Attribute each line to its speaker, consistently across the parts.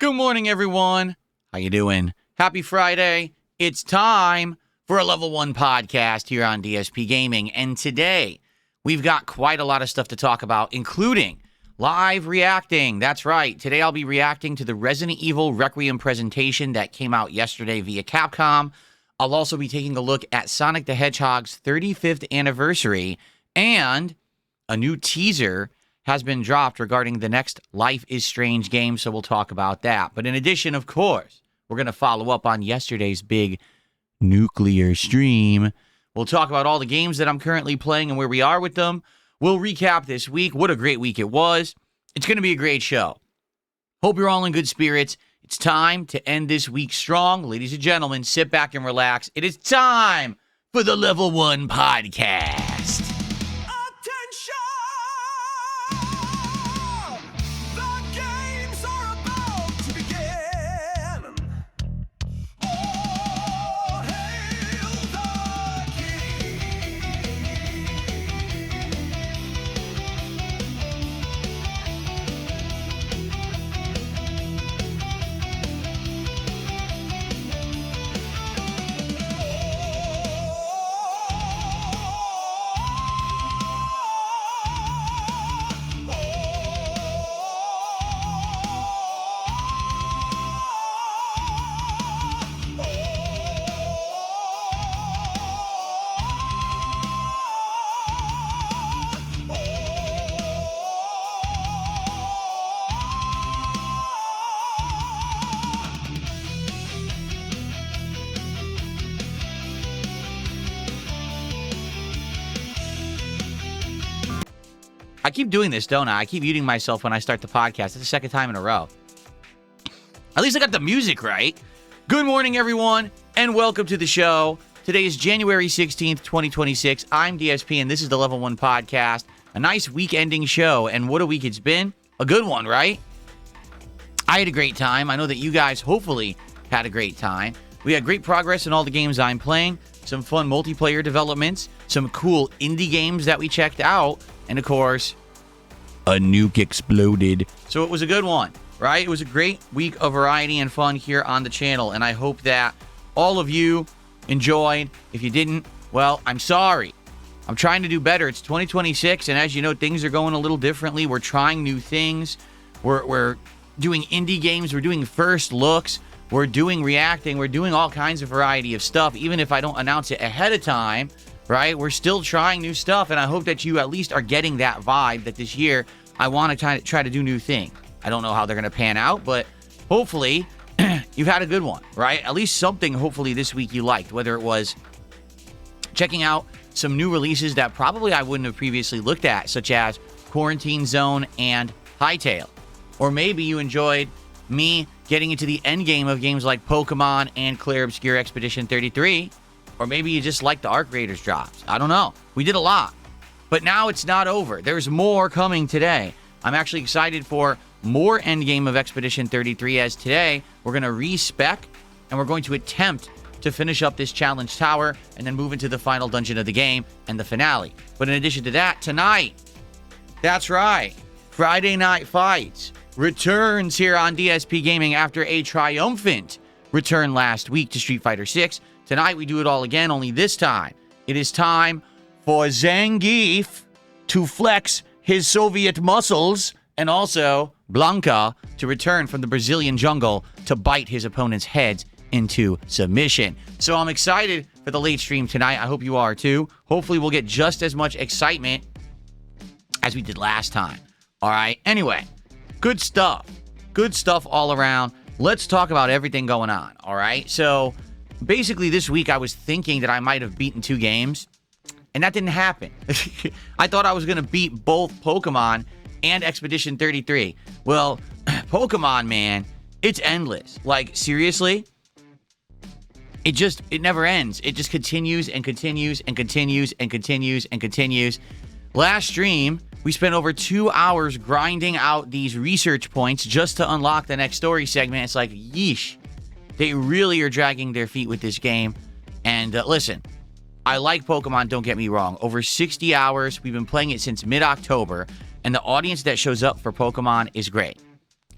Speaker 1: Good morning, everyone. How you doing? Happy Friday. It's time for a Level 1 podcast here on DSPGaming. And today, we've got quite a lot of stuff to talk about, including live reacting. That's right. Today, I'll be reacting to the Resident Evil Requiem presentation that came out yesterday via Capcom. I'll also be taking a look at Sonic the Hedgehog's 35th anniversary, and a new teaser has been dropped regarding the next Life is Strange game, so we'll talk about that. But in addition, of course, we're going to follow up on yesterday's big nuclear stream. We'll talk about all the games that I'm currently playing and where we are with them. We'll recap this week. What a great week it was. It's going to be a great show. Hope you're all in good spirits. It's time to end this week strong. Ladies and gentlemen, sit back and relax. It is time for the Level 1 podcast. I keep doing this, don't I? I keep muting myself when I start the podcast. It's the second time in a row. At least I got the music right. Good morning, everyone, and welcome to the show. Today is January 16th, 2026. I'm DSP, and this is the Level 1 podcast. A nice week-ending show, and what a week it's been. A good one, right? I had a great time. I know that you guys hopefully had a great time. We had great progress in all the games I'm playing, some fun multiplayer developments, some cool indie games that we checked out, and of course, a nuke exploded. So it was a good one, right? It was a great week of variety and fun here on the channel, and I hope that all of you enjoyed. If you didn't, well, I'm sorry. I'm trying to do better. It's 2026, and as you know, things are going a little differently. We're trying new things. We're doing indie games. We're doing first looks. We're doing reacting. We're doing all kinds of variety of stuff, even if I don't announce it ahead of time. Right? We're still trying new stuff, and I hope that you at least are getting that vibe that this year I want to try to do new things. I don't know how they're going to pan out, but hopefully you've had a good one, right? At least something hopefully this week you liked, whether it was checking out some new releases that probably I wouldn't have previously looked at, such as Quarantine Zone and Hytale. Or maybe you enjoyed me getting into the end game of games like Pokemon and Clair Obscur Expedition 33. Or maybe you just like the Arc Raiders drops. I don't know. We did a lot. But now it's not over. There's more coming today. I'm actually excited for more endgame of Expedition 33, as today we're going to respec and we're going to attempt to finish up this challenge tower and then move into the final dungeon of the game and the finale. But in addition to that, tonight, that's right, Friday Night Fights returns here on DSPGaming after a triumphant return last week to Street Fighter 6. Tonight, we do it all again, only this time, it is time for Zangief to flex his Soviet muscles, and also Blanca to return from the Brazilian jungle to bite his opponent's heads into submission. So I'm excited for the late stream tonight. I hope you are too. Hopefully, we'll get just as much excitement as we did last time. All right? Anyway, good stuff. Good stuff all around. Let's talk about everything going on, all right? So basically, this week, I was thinking that I might have beaten 2 games, and that didn't happen. I thought I was going to beat both Pokemon and Expedition 33. Well, Pokemon, man, it's endless. Like, seriously, it never ends. It just continues and continues and continues and continues and continues. Last stream, we spent over 2 hours grinding out these research points just to unlock the next story segment. It's like, yeesh. They really are dragging their feet with this game. And listen, I like Pokemon, don't get me wrong. Over 60 hours. We've been playing it since mid-October. And the audience that shows up for Pokemon is great.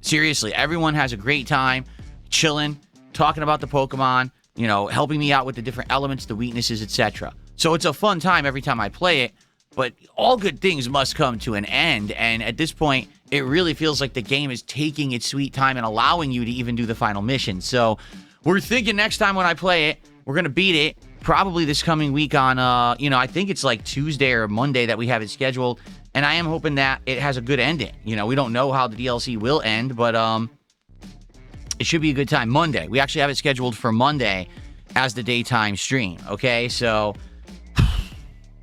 Speaker 1: Seriously, everyone has a great time chilling, talking about the Pokemon, you know, helping me out with the different elements, the weaknesses, etc. So it's a fun time every time I play it, but all good things must come to an end, and at this point, it really feels like the game is taking its sweet time and allowing you to even do the final mission. So we're thinking next time when I play it, we're going to beat it probably this coming week on, I think it's like Tuesday or Monday that we have it scheduled, and I am hoping that it has a good ending. You know, we don't know how the DLC will end, but it should be a good time. Monday. We actually have it scheduled for Monday as the daytime stream, okay? So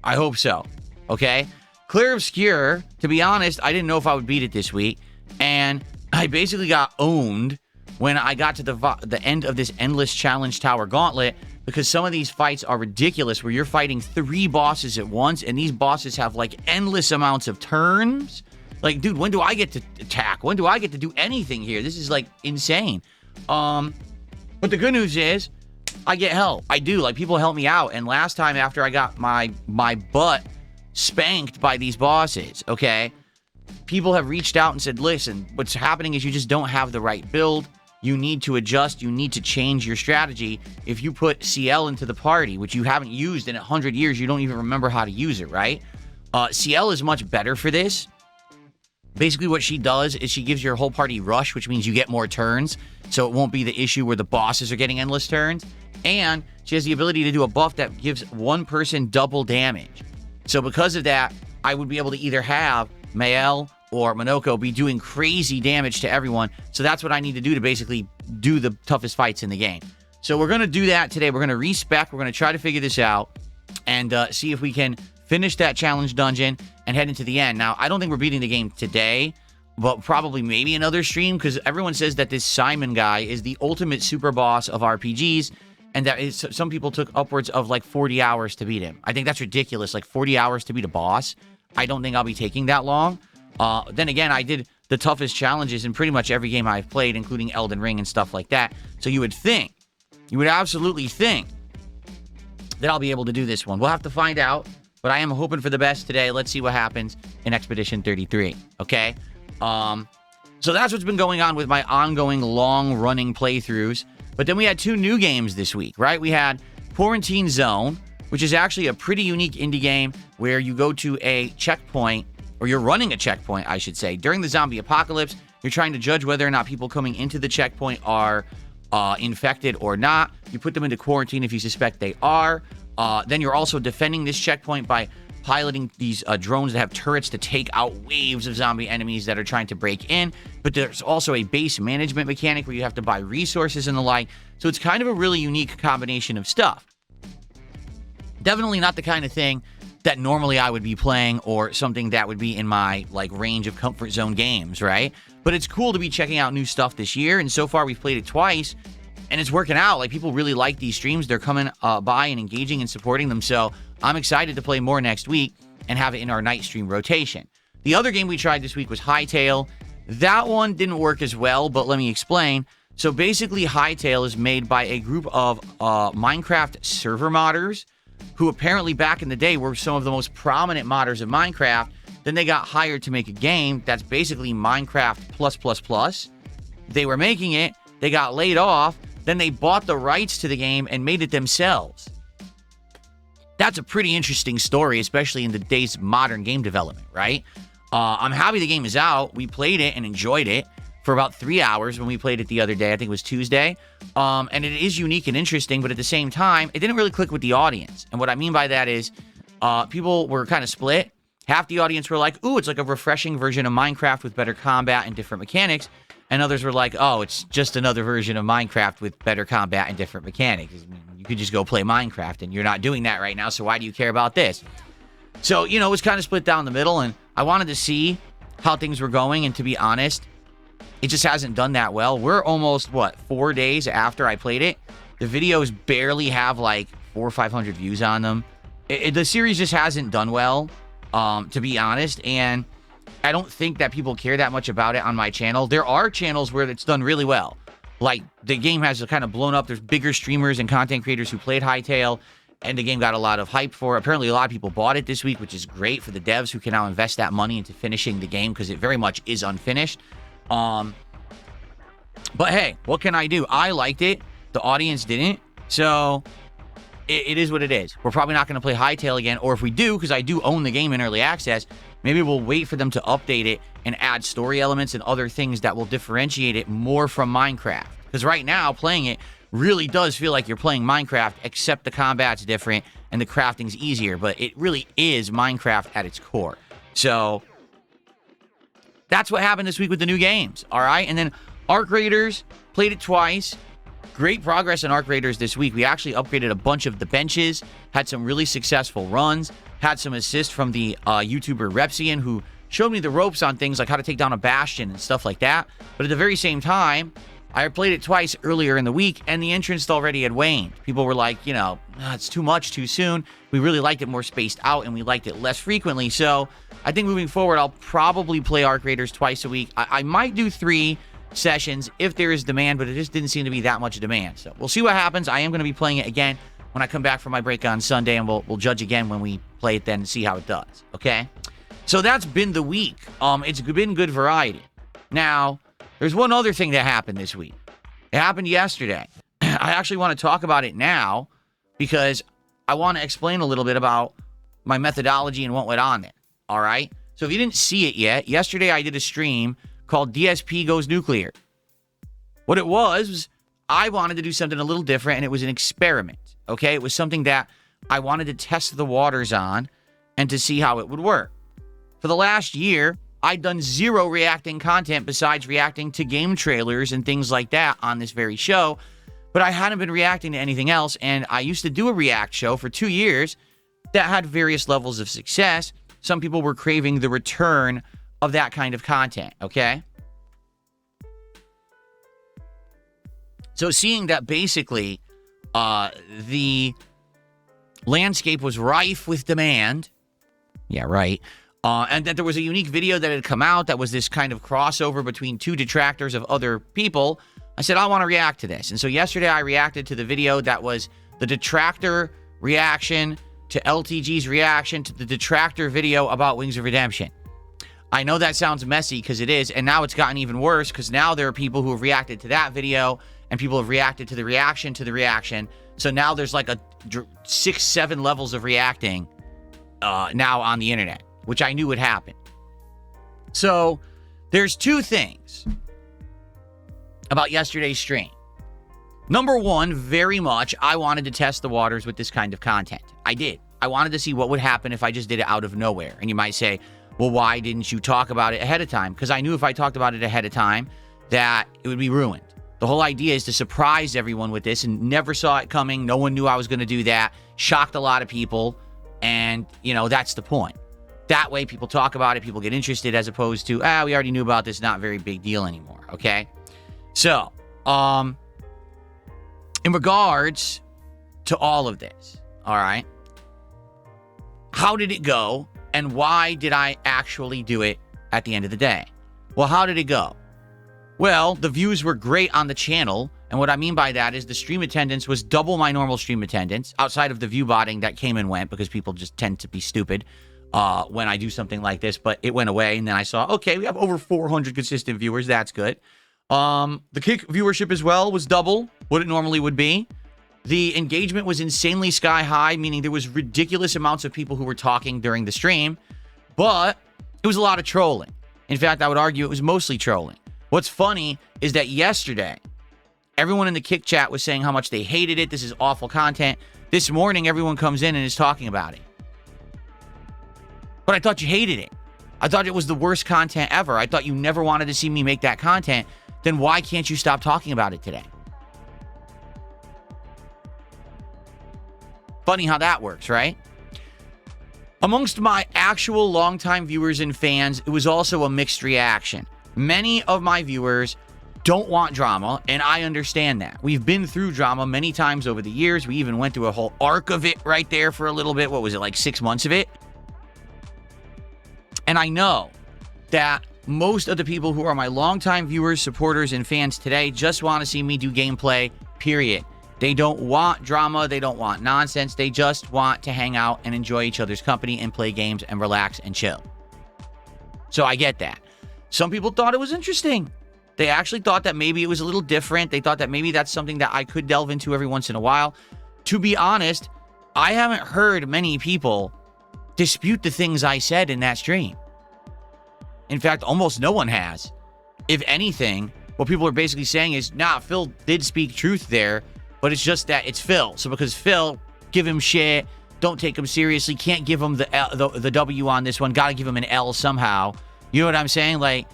Speaker 1: I hope so, okay? Clear Obscure, to be honest, I didn't know if I would beat it this week, and I basically got owned when I got to the end of this Endless Challenge Tower Gauntlet, because some of these fights are ridiculous, where you're fighting 3 bosses at once, and these bosses have, like, endless amounts of turns. Like, dude, when do I get to attack? When do I get to do anything here? This is, like, insane. But the good news is, I get help. I do. Like, people help me out, and last time after I got my butt spanked by these bosses, okay, people have reached out and said, listen, what's happening is you just don't have the right build. You need to adjust. You need to change your strategy. If you put CL into the party, which you haven't used in 100 years, you don't even remember how to use it, right? CL is much better for this. Basically, what she does is she gives your whole party rush, which means you get more turns, so it won't be the issue where the bosses are getting endless turns. And she has the ability to do a buff that gives one person double damage. So because of that, I would be able to either have Mael or Monoko be doing crazy damage to everyone. So that's what I need to do to basically do the toughest fights in the game. So we're going to do that today. We're going to respec. We're going to try to figure this out and see if we can finish that challenge dungeon and head into the end. Now, I don't think we're beating the game today, but probably maybe another stream, because everyone says that this Simon guy is the ultimate super boss of RPGs, and that is, some people took upwards of like 40 hours to beat him. I think that's ridiculous. Like 40 hours to beat a boss. I don't think I'll be taking that long. Then again, I did the toughest challenges in pretty much every game I've played, including Elden Ring and stuff like that. So you would absolutely think that I'll be able to do this one. We'll have to find out, but I am hoping for the best today. Let's see what happens in Expedition 33, okay? So that's what's been going on with my ongoing long-running playthroughs. But then we had 2 new games this week, right? We had Quarantine Zone, which is actually a pretty unique indie game where you go to a checkpoint, or you're running a checkpoint, I should say. During the zombie apocalypse, you're trying to judge whether or not people coming into the checkpoint are infected or not. You put them into quarantine if you suspect they are. Then you're also defending this checkpoint by piloting these drones that have turrets to take out waves of zombie enemies that are trying to break in. But there's also a base management mechanic where you have to buy resources and the like. So it's kind of a really unique combination of stuff. Definitely not the kind of thing that normally I would be playing, or something that would be in my like range of comfort zone games, right? But it's cool to be checking out new stuff this year, and so far we've played it twice, and it's working out. Like, people really like these streams. They're coming by and engaging and supporting them, so I'm excited to play more next week and have it in our night stream rotation. The other game we tried this week was Hytale. That one didn't work as well, but let me explain. So basically, Hytale is made by a group of Minecraft server modders who apparently back in the day were some of the most prominent modders of Minecraft. Then they got hired to make a game that's basically Minecraft+++. They were making it, they got laid off, then they bought the rights to the game and made it themselves. That's a pretty interesting story, especially in the days of modern game development, right? I'm happy the game is out. We played it and enjoyed it for about 3 hours when we played it the other day. I think it was Tuesday. And it is unique and interesting, but at the same time, it didn't really click with the audience. And what I mean by that is people were kind of split. Half the audience were like, ooh, it's like a refreshing version of Minecraft with better combat and different mechanics. And others were like, oh, it's just another version of Minecraft with better combat and different mechanics. You could just go play Minecraft, and you're not doing that right now, so why do you care about this? So, it was kind of split down the middle, and I wanted to see how things were going, and to be honest, it just hasn't done that well. We're almost, 4 days after I played it. The videos barely have, 400 or 500 views on them. The series just hasn't done well, to be honest, and I don't think that people care that much about it on my channel. There are channels where it's done really well. Like, the game has kind of blown up. There's bigger streamers and content creators who played Hytale, and the game got a lot of hype for it. Apparently, a lot of people bought it this week, which is great for the devs who can now invest that money into finishing the game, because it very much is unfinished. But hey, what can I do? I liked it. The audience didn't. So it is what it is. We're probably not going to play Hightail again. Or if we do, because I do own the game in early access, maybe we'll wait for them to update it and add story elements and other things that will differentiate it more from Minecraft. Because right now, playing it really does feel like you're playing Minecraft, except the combat's different and the crafting's easier. But it really is Minecraft at its core. So that's what happened this week with the new games. All right. And then Arc Raiders, played it twice. Great progress in Arc Raiders this week. We actually upgraded a bunch of the benches, had some really successful runs, had some assist from the YouTuber Repsian, who showed me the ropes on things like how to take down a bastion and stuff like that. But at the very same time, I played it twice earlier in the week, and the interest already had waned. People were like, you know, it's too much too soon. We really liked it more spaced out, and we liked it less frequently. So I think moving forward, I'll probably play Arc Raiders twice a week. I might do 3 sessions if there is demand, but it just didn't seem to be that much demand. So we'll see what happens. I am going to be playing it again when I come back from my break on Sunday, and we'll judge again when we play it then and see how it does. Okay? So that's been the week. It's been good variety. Now, there's one other thing that happened this week. It happened yesterday. I actually want to talk about it now because I want to explain a little bit about my methodology and what went on there. All right? So if you didn't see it yet, yesterday I did a stream called DSP Goes Nuclear. What it was I wanted to do something a little different, and it was an experiment. Okay? It was something that I wanted to test the waters on and to see how it would work. For the last year, I'd done 0 reacting content besides reacting to game trailers and things like that on this very show, but I hadn't been reacting to anything else, and I used to do a react show for 2 years that had various levels of success. Some people were craving the return of that kind of content, okay? So seeing that basically the landscape was rife with demand, yeah, right, and that there was a unique video that had come out that was this kind of crossover between 2 detractors of other people, I said, I want to react to this. And so yesterday I reacted to the video that was the detractor reaction to LTG's reaction to the detractor video about Wings of Redemption. I know that sounds messy because it is, and now it's gotten even worse because now there are people who have reacted to that video and people have reacted to the reaction to the reaction. So now there's like a 6-7 levels of reacting now on the internet, which I knew would happen. So there's 2 things about yesterday's stream. Number 1, very much, I wanted to test the waters with this kind of content. I did. I wanted to see what would happen if I just did it out of nowhere. And you might say, well, why didn't you talk about it ahead of time? Because I knew if I talked about it ahead of time, that it would be ruined. The whole idea is to surprise everyone with this, and never saw it coming. No one knew I was going to do that. Shocked a lot of people. And, you know, that's the point. That way people talk about it, people get interested, as opposed to, we already knew about this, not very big deal anymore, okay? So, in regards to all of this, all right, how did it go, and why did I actually do it at the end of the day? Well, how did it go? Well, the views were great on the channel, and what I mean by that is the stream attendance was double my normal stream attendance, outside of the view botting that came and went, because people just tend to be stupid when I do something like this, but it went away, and then I saw, okay, we have over 400 consistent viewers, that's good. The kick viewership as well was double what it normally would be. The engagement was insanely sky high, meaning there was ridiculous amounts of people who were talking during the stream, but it was a lot of trolling. In fact, I would argue it was mostly trolling. What's funny is that yesterday, everyone in the kick chat was saying how much they hated it. This is awful content. This morning, everyone comes in and is talking about it. But I thought you hated it. I thought it was the worst content ever. I thought you never wanted to see me make that content. Then why can't you stop talking about it today? Funny how that works, right? Amongst my actual longtime viewers and fans, it was also a mixed reaction. Many of my viewers don't want drama, and I understand that. We've been through drama many times over the years. We even went through a whole arc of it right there for a little bit. What was it, like 6 months of it? And I know that most of the people who are my longtime viewers, supporters, and fans today just want to see me do gameplay, period. They don't want drama. They don't want nonsense. They just want to hang out and enjoy each other's company and play games and relax and chill. So I get that. Some people thought it was interesting. They actually thought that maybe it was a little different. They thought that maybe that's something that I could delve into every once in a while. To be honest, I haven't heard many people dispute the things I said in that stream. In fact, almost no one has. If anything, what people are basically saying is, nah, Phil did speak truth there, but it's just that it's Phil. So because Phil, give him shit, don't take him seriously, can't give him the W on this one, gotta give him an L somehow. You know what I'm saying? Like,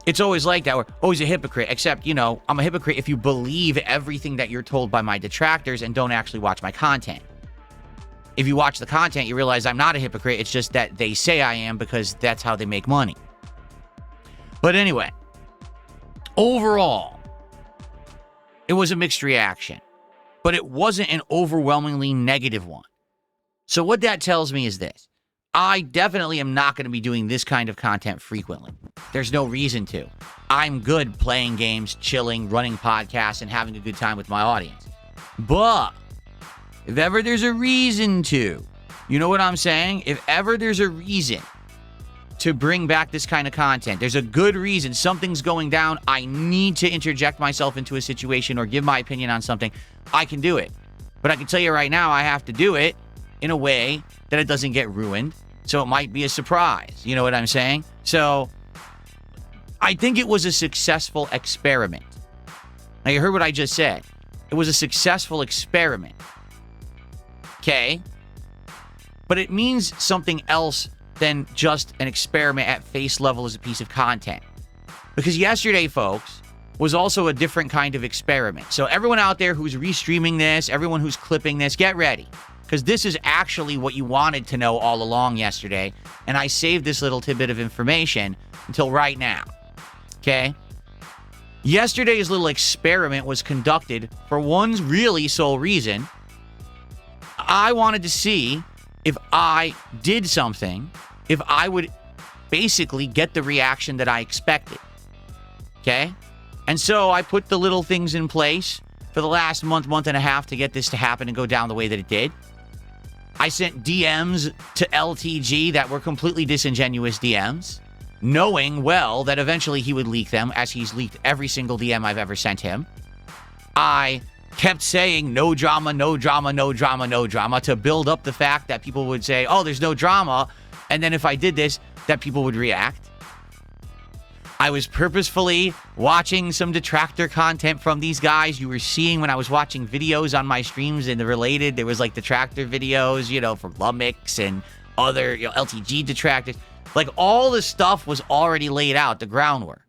Speaker 1: it's always like that, where, oh, he's a hypocrite, except, you know, I'm a hypocrite if you believe everything that you're told by my detractors and don't actually watch my content. If you watch the content, you realize I'm not a hypocrite, it's just that they say I am because that's how they make money. But anyway, overall, it was a mixed reaction, but it wasn't an overwhelmingly negative one. So what that tells me is this. I definitely am not going to be doing this kind of content frequently. There's no reason to. I'm good playing games, chilling, running podcasts, and having a good time with my audience. But if ever there's a reason to, you know what I'm saying? If ever there's a reason to bring back this kind of content, there's a good reason, something's going down, I need to interject myself into a situation or give my opinion on something, I can do it. But I can tell you right now, I have to do it in a way that it doesn't get ruined. So it might be a surprise. You know what I'm saying? So I think it was a successful experiment. Now, you heard what I just said. It was a successful experiment. Okay? But it means something else than just an experiment at face level as a piece of content. Because yesterday, folks, was also a different kind of experiment. So everyone out there who's restreaming this, everyone who's clipping this, get ready. Because this is actually what you wanted to know all along yesterday. And I saved this little tidbit of information until right now. Okay? Yesterday's little experiment was conducted for one really sole reason. I wanted to see if I did something, if I would basically get the reaction that I expected. Okay? And so I put the little things in place for the last month and a half to get this to happen and go down the way that it did. I sent DMs to LTG that were completely disingenuous DMs, knowing well that eventually he would leak them, as he's leaked every single DM I've ever sent him. I kept saying no drama, no drama, no drama, no drama, to build up the fact that people would say, oh, there's no drama, and then if I did this, that people would react. I was purposefully watching some detractor content from these guys. You were seeing when I was watching videos on my streams and the related, there was like detractor videos, you know, from Lumix and other, you know, LTG detractors. Like all the stuff was already laid out, the groundwork.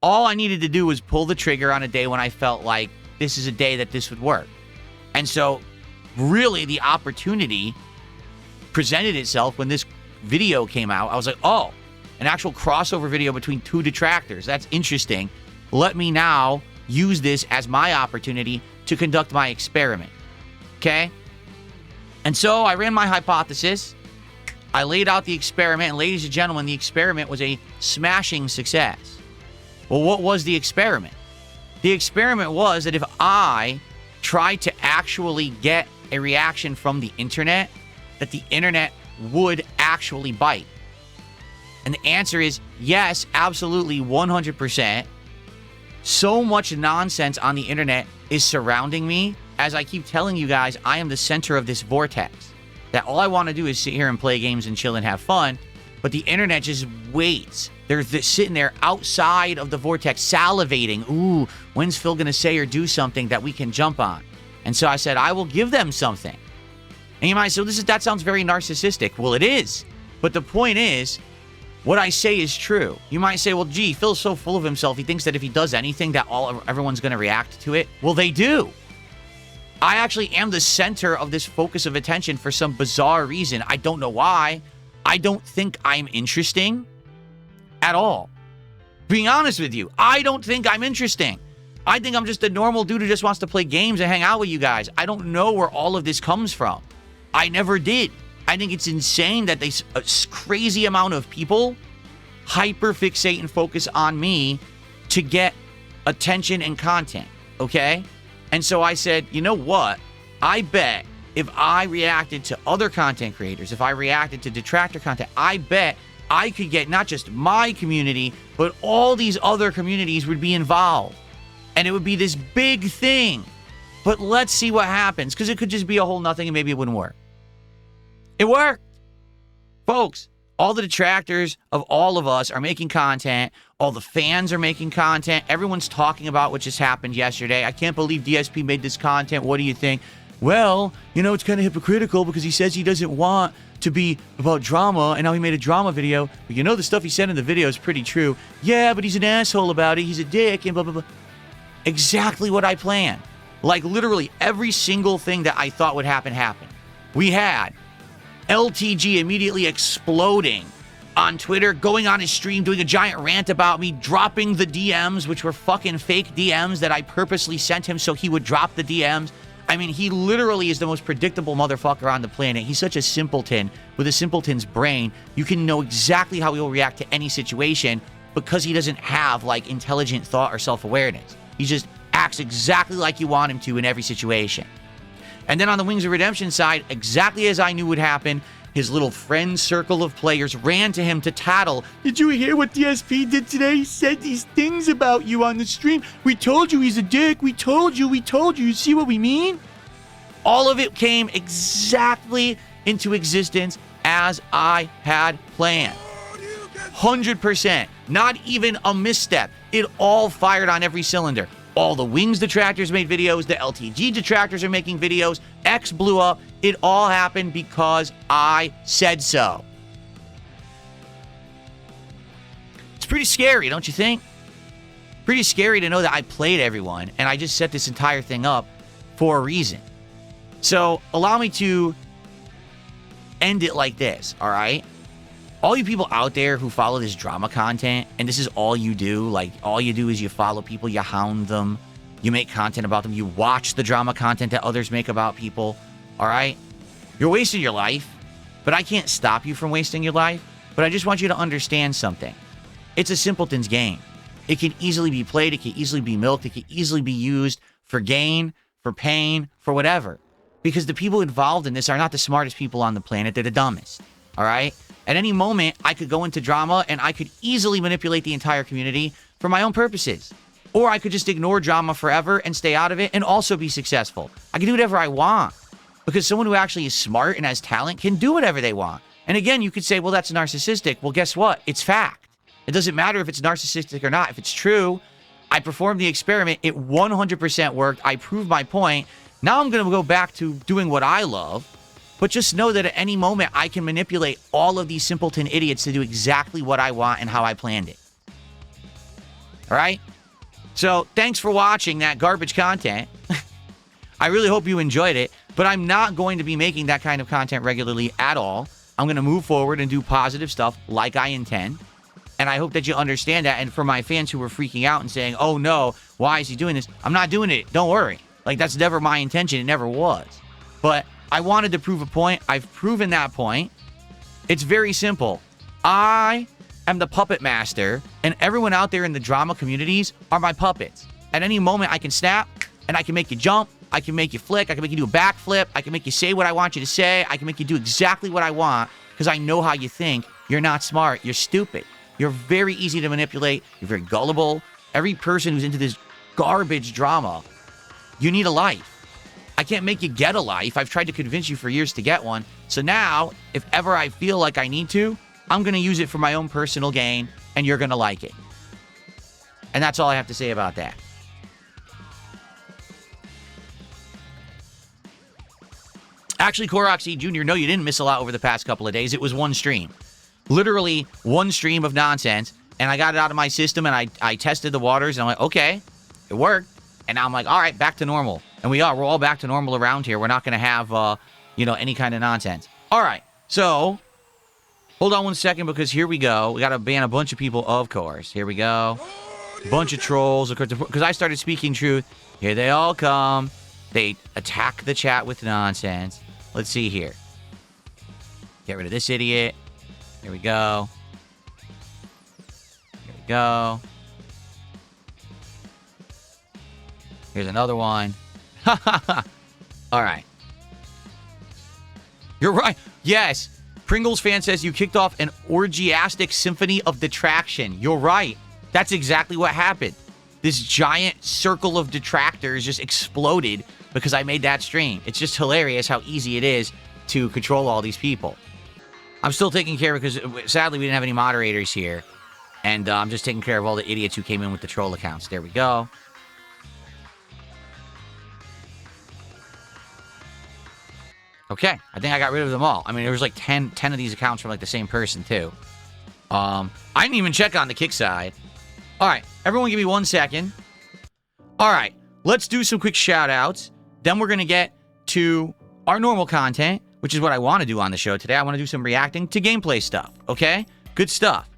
Speaker 1: All I needed to do was pull the trigger on a day when I felt like this is a day that this would work. And so really the opportunity presented itself when this video came out. I was like, oh, an actual crossover video between two detractors. That's interesting. Let me now use this as my opportunity to conduct my experiment. Okay? And so I ran my hypothesis. I laid out the experiment. And ladies and gentlemen, the experiment was a smashing success. Well, what was the experiment? The experiment was that if I tried to actually get a reaction from the internet, that the internet would actually bite. And the answer is yes, absolutely, 100%. So much nonsense on the internet is surrounding me. As I keep telling you guys, I am the center of this vortex. That all I want to do is sit here and play games and chill and have fun. But the internet just waits. They're sitting there outside of the vortex, salivating. Ooh, when's Phil going to say or do something that we can jump on? And so I said, I will give them something. And you might say, that sounds very narcissistic. Well, it is. But the point is, what I say is true. You might say, well, gee, Phil's so full of himself, he thinks that if he does anything that everyone's going to react to it. Well, they do. I actually am the center of this focus of attention for some bizarre reason. I don't know why. I don't think I'm interesting at all. Being honest with you, I don't think I'm interesting. I think I'm just a normal dude who just wants to play games and hang out with you guys. I don't know where all of this comes from. I never did. I think it's insane that a crazy amount of people hyper fixate and focus on me to get attention and content, okay? And so I said, you know what? I bet if I reacted to other content creators, if I reacted to detractor content, I bet I could get not just my community, but all these other communities would be involved. And it would be this big thing. But let's see what happens, because it could just be a whole nothing and maybe it wouldn't work. It worked. Folks, all the detractors of all of us are making content. All the fans are making content. Everyone's talking about what just happened yesterday. I can't believe DSP made this content. What do you think? Well, you know, it's kind of hypocritical because he says he doesn't want to be about drama, and now he made a drama video. But you know, the stuff he said in the video is pretty true. Yeah, but he's an asshole about it. He's a dick and blah, blah, blah. Exactly what I planned. Like, literally every single thing that I thought would happen happened. We had LTG immediately exploding on Twitter, going on his stream, doing a giant rant about me, dropping the DMs, which were fucking fake DMs that I purposely sent him so he would drop the DMs. I mean, he literally is the most predictable motherfucker on the planet. He's such a simpleton with a simpleton's brain. You can know exactly how he'll react to any situation because he doesn't have, like, intelligent thought or self-awareness. He just acts exactly like you want him to in every situation. And then on the Wings of Redemption side, exactly as I knew would happen, his little friend circle of players ran to him to tattle. Did you hear what DSP did today? He said these things about you on the stream. We told you he's a dick. We told you. You see what we mean? All of it came exactly into existence as I had planned. 100%. Not even a misstep. It all fired on every cylinder. All the Wings detractors made videos. The LTG detractors are making videos. X blew up. It all happened because I said so. It's pretty scary, don't you think? Pretty scary to know that I played everyone and I just set this entire thing up for a reason. So allow me to end it like this, all right? All you people out there who follow this drama content, and this is all you do, like, all you do is you follow people, you hound them, you make content about them, you watch the drama content that others make about people, all right? You're wasting your life, but I can't stop you from wasting your life, but I just want you to understand something. It's a simpleton's game. It can easily be played, it can easily be milked, it can easily be used for gain, for pain, for whatever. Because the people involved in this are not the smartest people on the planet, they're the dumbest, all right? At any moment, I could go into drama and I could easily manipulate the entire community for my own purposes. Or I could just ignore drama forever and stay out of it and also be successful. I can do whatever I want. Because someone who actually is smart and has talent can do whatever they want. And again, you could say, well, that's narcissistic. Well, guess what? It's fact. It doesn't matter if it's narcissistic or not. If it's true, I performed the experiment. It 100% worked. I proved my point. Now I'm going to go back to doing what I love. But just know that at any moment, I can manipulate all of these simpleton idiots to do exactly what I want and how I planned it. All right? So, thanks for watching that garbage content. I really hope you enjoyed it, but I'm not going to be making that kind of content regularly at all. I'm going to move forward and do positive stuff like I intend. And I hope that you understand that. And for my fans who were freaking out and saying, oh no, why is he doing this? I'm not doing it. Don't worry. Like, that's never my intention. It never was. But I wanted to prove a point. I've proven that point. It's very simple. I am the puppet master, and everyone out there in the drama communities are my puppets. At any moment, I can snap, and I can make you jump. I can make you flick. I can make you do a backflip. I can make you say what I want you to say. I can make you do exactly what I want because I know how you think. You're not smart. You're stupid. You're very easy to manipulate. You're very gullible. Every person who's into this garbage drama, you need a life. I can't make you get a life. I've tried to convince you for years to get one. So now, if ever I feel like I need to, I'm going to use it for my own personal gain, and you're going to like it. And that's all I have to say about that. Actually, Koroxy Jr., no, you didn't miss a lot over the past couple of days. It was one stream. Literally one stream of nonsense, and I got it out of my system, and I tested the waters, and I'm like, okay, it worked. And now I'm like, all right, back to normal. And we're all back to normal around here. We're not going to have, any kind of nonsense. All right, so hold on one second because here we go. We got to ban a bunch of people, of course. Here we go. Bunch of trolls, of course, because I started speaking truth. Here they all come. They attack the chat with nonsense. Let's see here. Get rid of this idiot. Here we go. Here we go. Here's another one. All right. You're right. Yes. Pringles fan says you kicked off an orgiastic symphony of detraction. You're right. That's exactly what happened. This giant circle of detractors just exploded because I made that stream. It's just hilarious how easy it is to control all these people. I'm still taking care of it because sadly we didn't have any moderators here. And I'm just taking care of all the idiots who came in with the troll accounts. There we go. Okay, I think I got rid of them all. I mean, there was like 10 of these accounts from like the same person too. I didn't even check on the kick side. All right, everyone give me 1 second. All right, let's do some quick shout outs. Then we're going to get to our normal content, which is what I want to do on the show today. I want to do some reacting to gameplay stuff, okay? Good stuff.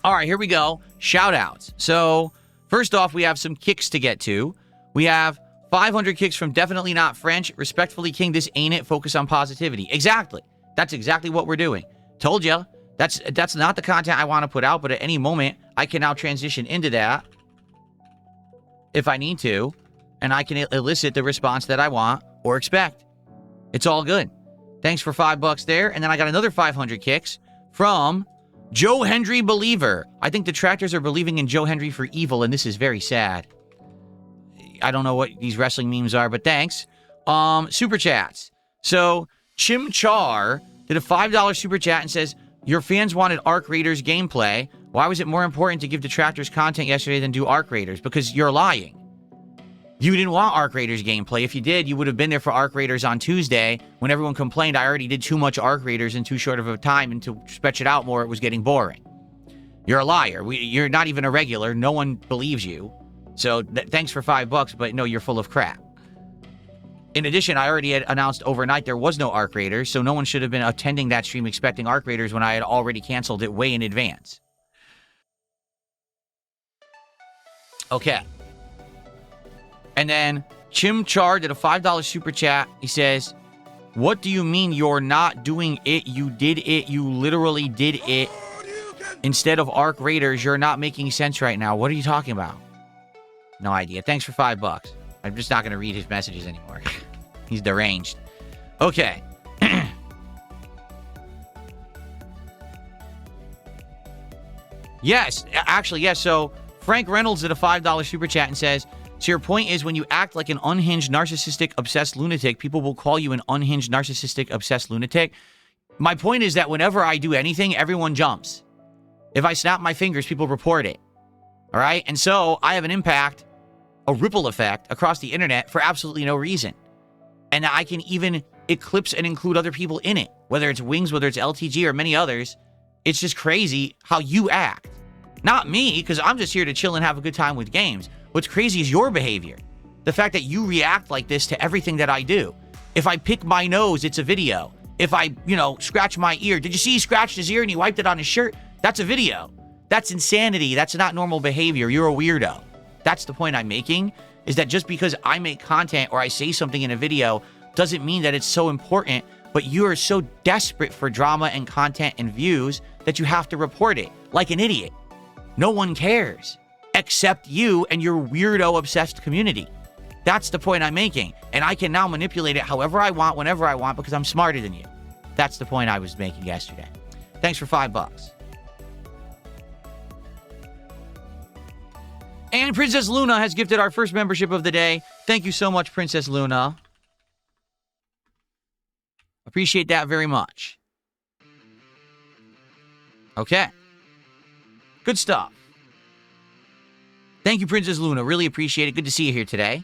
Speaker 1: All right, here we go. Shout outs. So, first off, we have some kicks to get to. We have 500 kicks from Definitely Not French. Respectfully, King, this ain't it. Focus on positivity. Exactly. That's exactly what we're doing. Told ya. That's not the content I want to put out, but at any moment, I can now transition into that if I need to, and I can elicit the response that I want or expect. It's all good. Thanks for $5 there. And then I got another 500 kicks from Joe Hendry Believer. I think detractors are believing in Joe Hendry for evil, and this is very sad. I don't know what these wrestling memes are, but thanks. Super chats. So, Chim Char did a $5 super chat and says, your fans wanted Arc Raiders gameplay. Why was it more important to give detractors content yesterday than do Arc Raiders? Because you're lying. You didn't want Arc Raiders gameplay. If you did, you would have been there for Arc Raiders on Tuesday when everyone complained I already did too much Arc Raiders in too short of a time, and to stretch it out more, it was getting boring. You're a liar. You're not even a regular. No one believes you. So thanks for $5, but no, you're full of crap. In addition, I already had announced overnight there was no Arc Raiders, so no one should have been attending that stream expecting Arc Raiders when I had already canceled it way in advance. Okay. And then Chim Char did a $5 super chat. He says, what do you mean you're not doing it? You did it. You literally did it. Instead of Arc Raiders, you're not making sense right now. What are you talking about? No idea. Thanks for $5. I'm just not going to read his messages anymore. He's deranged. Okay. Yes. Actually, yes. So Frank Reynolds did a $5 super chat and says, so your point is when you act like an unhinged, narcissistic, obsessed lunatic, people will call you an unhinged, narcissistic, obsessed lunatic. My point is that whenever I do anything, everyone jumps. If I snap my fingers, people report it. All right? And so I have an impact, a ripple effect across the internet for absolutely no reason. And I can even eclipse and include other people in it, whether it's Wings, whether it's LTG, or many others. It's just crazy how you act. Not me, because I'm just here to chill and have a good time with games. What's crazy is your behavior. The fact that you react like this to everything that I do. If I pick my nose, it's a video. If I, scratch my ear. Did you see he scratched his ear and he wiped it on his shirt? That's a video. That's insanity. That's not normal behavior. You're a weirdo. That's the point I'm making, is that just because I make content or I say something in a video doesn't mean that it's so important, but you are so desperate for drama and content and views that you have to report it like an idiot. No one cares except you and your weirdo obsessed community. That's the point I'm making. And I can now manipulate it however I want, whenever I want, because I'm smarter than you. That's the point I was making yesterday. Thanks for $5. And Princess Luna has gifted our first membership of the day. Thank you so much, Princess Luna. Appreciate that very much. Okay. Good stuff. Thank you, Princess Luna. Really appreciate it. Good to see you here today.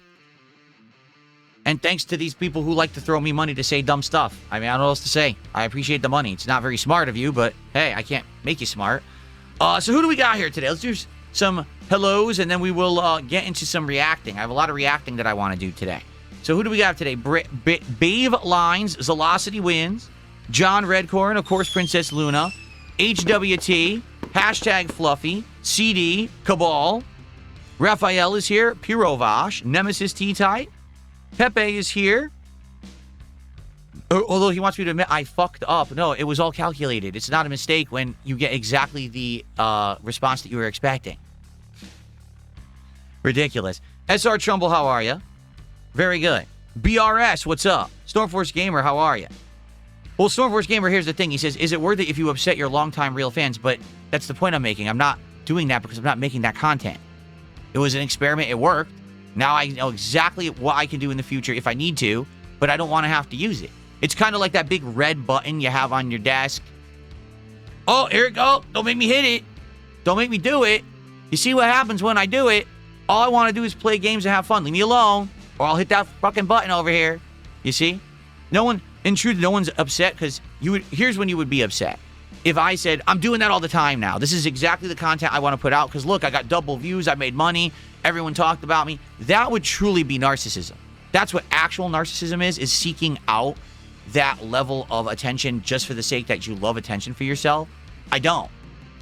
Speaker 1: And thanks to these people who like to throw me money to say dumb stuff. I mean, I don't know what else to say. I appreciate the money. It's not very smart of you, but hey, I can't make you smart. So who do we got here today? Let's do some hellos, and then we will get into some reacting. I have a lot of reacting that I want to do today. So who do we got today? Bave Lines, Zolocity Wins, John Redcorn, of course, Princess Luna, HWT, Hashtag Fluffy, CD, Cabal, Raphael is here, Pirovash, Nemesis T-Type, Pepe is here. Although he wants me to admit I fucked up. No, it was all calculated. It's not a mistake when you get exactly the response that you were expecting. Ridiculous. SR Trumbull, how are you? Very good. BRS, what's up? Stormforce Gamer, how are you? Well, Stormforce Gamer, here's the thing. He says, is it worth it if you upset your longtime real fans? But that's the point I'm making. I'm not doing that because I'm not making that content. It was an experiment. It worked. Now I know exactly what I can do in the future if I need to, but I don't want to have to use it. It's kind of like that big red button you have on your desk. Oh, here it goes. Don't make me hit it. Don't make me do it. You see what happens when I do it? All I want to do is play games and have fun. Leave me alone, or I'll hit that fucking button over here. You see? In truth, no one's upset because here's when you would be upset. If I said, I'm doing that all the time now. This is exactly the content I want to put out because look, I got double views. I made money. Everyone talked about me. That would truly be narcissism. That's what actual narcissism is seeking out that level of attention just for the sake that you love attention for yourself. I don't.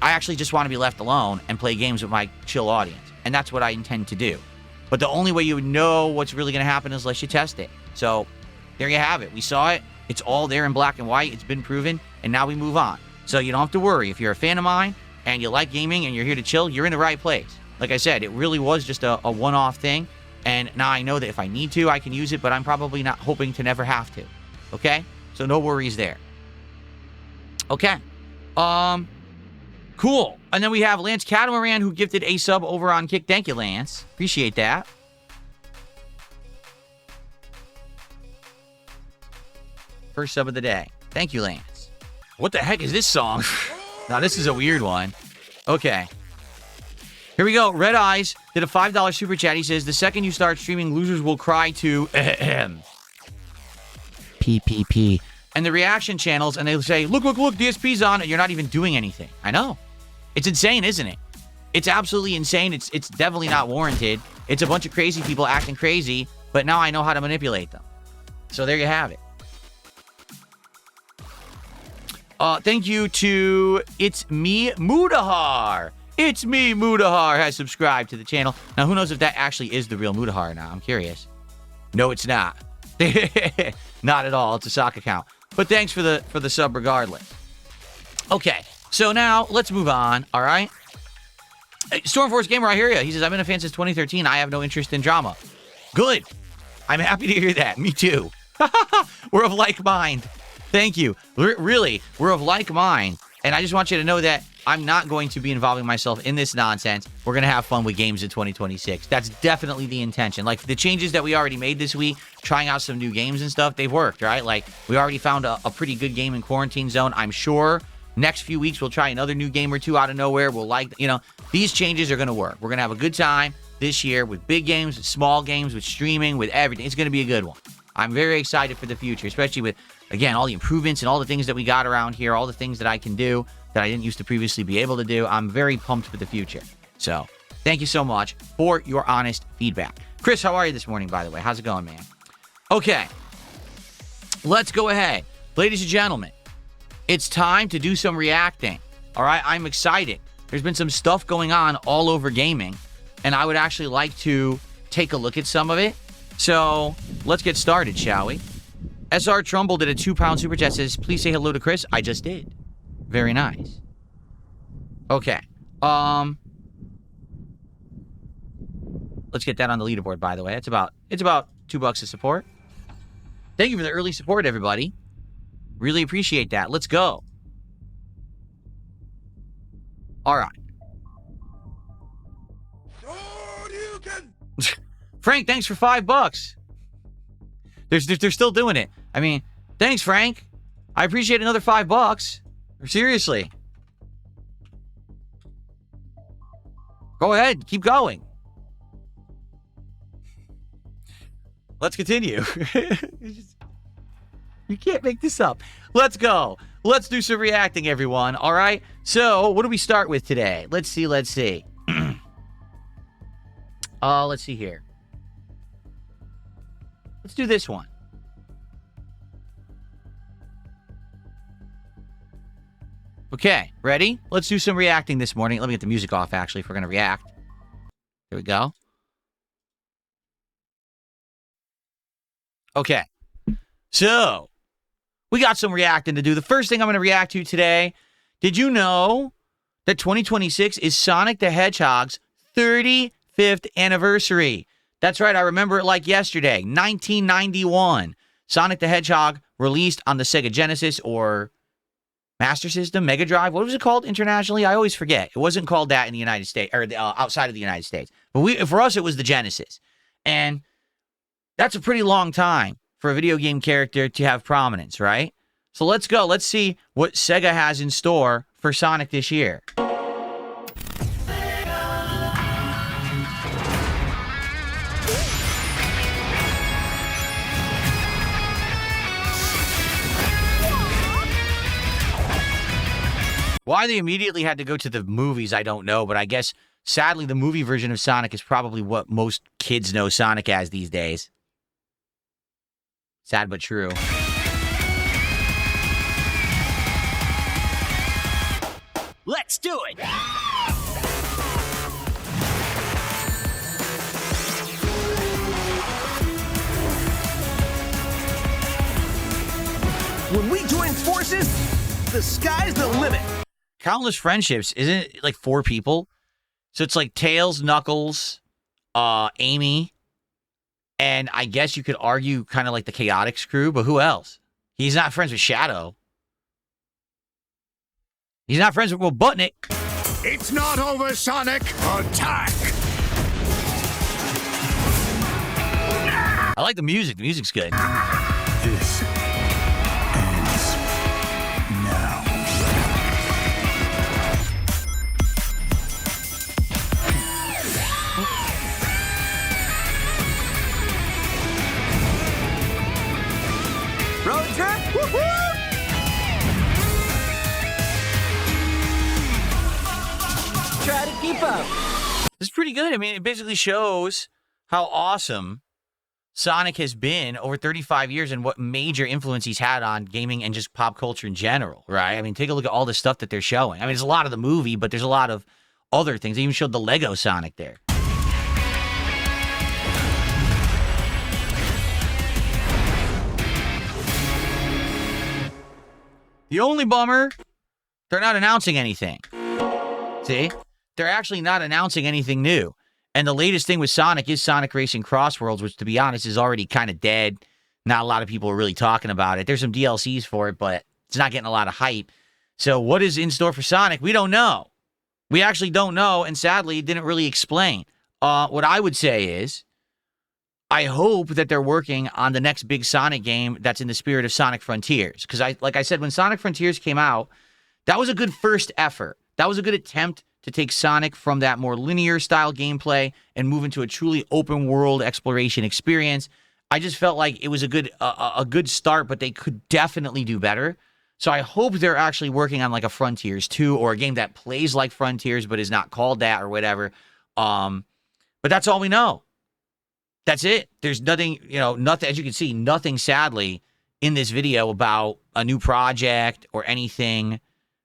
Speaker 1: I actually just want to be left alone and play games with my chill audience. And that's what I intend to do. But the only way you would know what's really going to happen is unless you test it. So there you have it. We saw it. It's all there in black and white. It's been proven. And now we move on. So you don't have to worry. If you're a fan of mine and you like gaming and you're here to chill, you're in the right place. Like I said, it really was just a one-off thing. And now I know that if I need to, I can use it. But I'm probably not hoping to never have to. Okay? So no worries there. Okay. Cool. And then we have Lance Catamaran, who gifted a sub over on Kick. Thank you, Lance. Appreciate that. First sub of the day. Thank you, Lance. What the heck is this song? Now, this is a weird one. Okay. Here we go. Red Eyes did a $5 super chat. He says, the second you start streaming, losers will cry to PPP. And the reaction channels, and they'll say, look, DSP's on, and you're not even doing anything. I know. It's insane, isn't it? It's absolutely insane. It's definitely not warranted. It's a bunch of crazy people acting crazy, but now I know how to manipulate them. So there you have it. Thank you to It's Me Mudahar. It's Me Mudahar has subscribed to the channel. Now, who knows if that actually is the real Mudahar now? I'm curious. No, it's not. Not at all. It's a sock account. But thanks for the sub regardless. Okay, so now let's move on, all right? Stormforce Gamer, I hear you. He says, I've been a fan since 2013. I have no interest in drama. Good. I'm happy to hear that. Me too. We're of like mind. Thank you. Really, we're of like mind. And I just want you to know that I'm not going to be involving myself in this nonsense. We're going to have fun with games in 2026. That's definitely the intention. Like, the changes that we already made this week, trying out some new games and stuff, they've worked, right? Like, we already found a pretty good game in Quarantine Zone. I'm sure next few weeks we'll try another new game or two out of nowhere. We'll these changes are going to work. We're going to have a good time this year with big games, with small games, with streaming, with everything. It's going to be a good one. I'm very excited for the future, especially with, again, all the improvements and all the things that we got around here, all the things that I can do that I didn't used to previously be able to do. I'm very pumped for the future. So, thank you so much for your honest feedback. Chris, how are you this morning, by the way? How's it going, man? Okay. Let's go ahead. Ladies and gentlemen, it's time to do some reacting. All right? I'm excited. There's been some stuff going on all over gaming, and I would actually like to take a look at some of it. So, let's get started, shall we? SR Trumbull did a £2 super chat, says, please say hello to Chris. I just did. Very nice. Okay. Let's get that on the leaderboard, by the way. It's about $2 of support. Thank you for the early support, everybody. Really appreciate that. Let's go. All right. Frank, thanks for $5. They're still doing it. I mean, thanks, Frank. I appreciate another $5. Seriously. Go ahead. Keep going. Let's continue. You can't make this up. Let's go. Let's do some reacting, everyone. All right? So, what do we start with today? Let's see. Let's see here. Let's do this one. Okay, ready? Let's do some reacting this morning. Let me get the music off, actually, if we're going to react. There we go. Okay. So, we got some reacting to do. The first thing I'm going to react to today, did you know that 2026 is Sonic the Hedgehog's 35th anniversary? That's right, I remember it like yesterday, 1991. Sonic the Hedgehog released on the Sega Genesis or Master System, Mega Drive. What was it called internationally? I always forget. It wasn't called that in the United States, or outside of the United States. But for us, it was the Genesis. And that's a pretty long time for a video game character to have prominence, right? So let's go. Let's see what Sega has in store for Sonic this year. Why they immediately had to go to the movies, I don't know, but I guess, sadly, the movie version of Sonic is probably what most kids know Sonic as these days. Sad but true.
Speaker 2: Let's do it! When we join forces, the sky's the limit.
Speaker 1: Countless Friendships, isn't it like 4 people? So it's like Tails, Knuckles, Amy, and I guess you could argue kind of like the Chaotix crew, but who else? He's not friends with Shadow. He's not friends with Robotnik.
Speaker 3: It's not over, Sonic. Attack!
Speaker 1: I like the music. The music's good.
Speaker 3: This ends now.
Speaker 2: Road trip? Woohoo! Try to keep up.
Speaker 1: This is pretty good. I mean, it basically shows how awesome Sonic has been over 35 years and what major influence he's had on gaming and just pop culture in general, right? I mean, take a look at all the stuff that they're showing. I mean, there's a lot of the movie, but there's a lot of other things. They even showed the Lego Sonic there. The only bummer, they're not announcing anything. See? They're actually not announcing anything new. And the latest thing with Sonic is Sonic Racing Crossworlds, which, to be honest, is already kind of dead. Not a lot of people are really talking about it. There's some DLCs for it, but it's not getting a lot of hype. So what is in store for Sonic? We don't know. We actually don't know, and sadly, it didn't really explain. What I would say is, I hope that they're working on the next big Sonic game that's in the spirit of Sonic Frontiers. Because, like I said, when Sonic Frontiers came out, that was a good first effort. That was a good attempt to take Sonic from that more linear style gameplay and move into a truly open world exploration experience. I just felt like it was a good start, but they could definitely do better. So I hope they're actually working on like a Frontiers 2 or a game that plays like Frontiers but is not called that or whatever. But that's all we know. That's it. There's nothing, nothing, as you can see, nothing sadly in this video about a new project or anything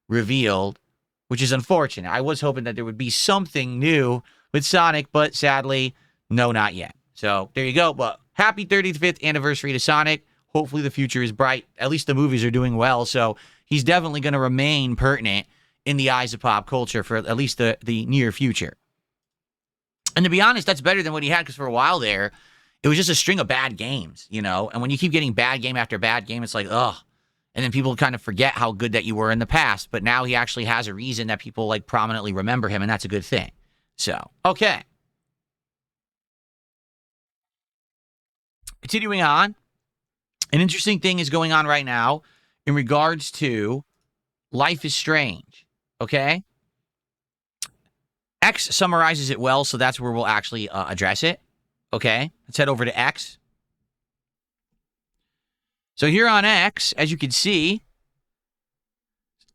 Speaker 1: revealed, which is unfortunate. I was hoping that there would be something new with Sonic, but sadly, no, not yet. So there you go. But happy 35th anniversary to Sonic. Hopefully the future is bright. At least the movies are doing well. So he's definitely going to remain pertinent in the eyes of pop culture for at least the near future. And to be honest, that's better than what he had, because for a while there, it was just a string of bad games, And when you keep getting bad game after bad game, it's like, ugh. And then people kind of forget how good that you were in the past. But now he actually has a reason that people like prominently remember him, and that's a good thing. So, okay. Continuing on, an interesting thing is going on right now in regards to Life is Strange, okay? X summarizes it well, so that's where we'll actually address it, okay? Let's head over to X. So here on X, as you can see,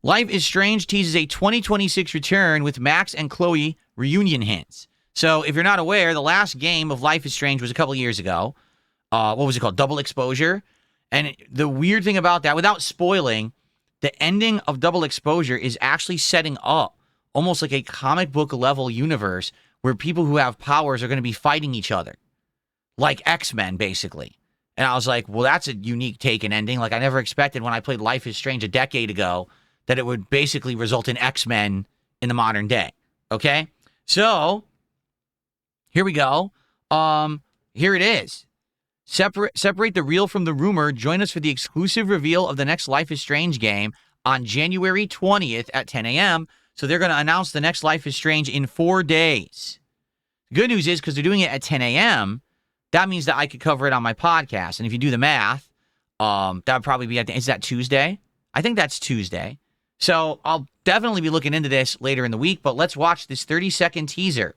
Speaker 1: Life is Strange teases a 2026 return with Max and Chloe reunion hints. So if you're not aware, the last game of Life is Strange was a couple years ago. What was it called? Double Exposure. And the weird thing about that, without spoiling, the ending of Double Exposure is actually setting up almost like a comic book level universe where people who have powers are going to be fighting each other. Like X-Men, basically. And I was like, well, that's a unique take and ending. Like, I never expected when I played Life is Strange a decade ago that it would basically result in X-Men in the modern day. Okay? So, here we go. Here it is. Separate the real from the rumor. Join us for the exclusive reveal of the next Life is Strange game on January 20th at 10 a.m. So they're going to announce the next Life is Strange in 4 days. The good news is because they're doing it at 10 a.m., that means that I could cover it on my podcast. And if you do the math, that would probably be, is that Tuesday? I think that's Tuesday. So I'll definitely be looking into this later in the week, but let's watch this 30-second teaser.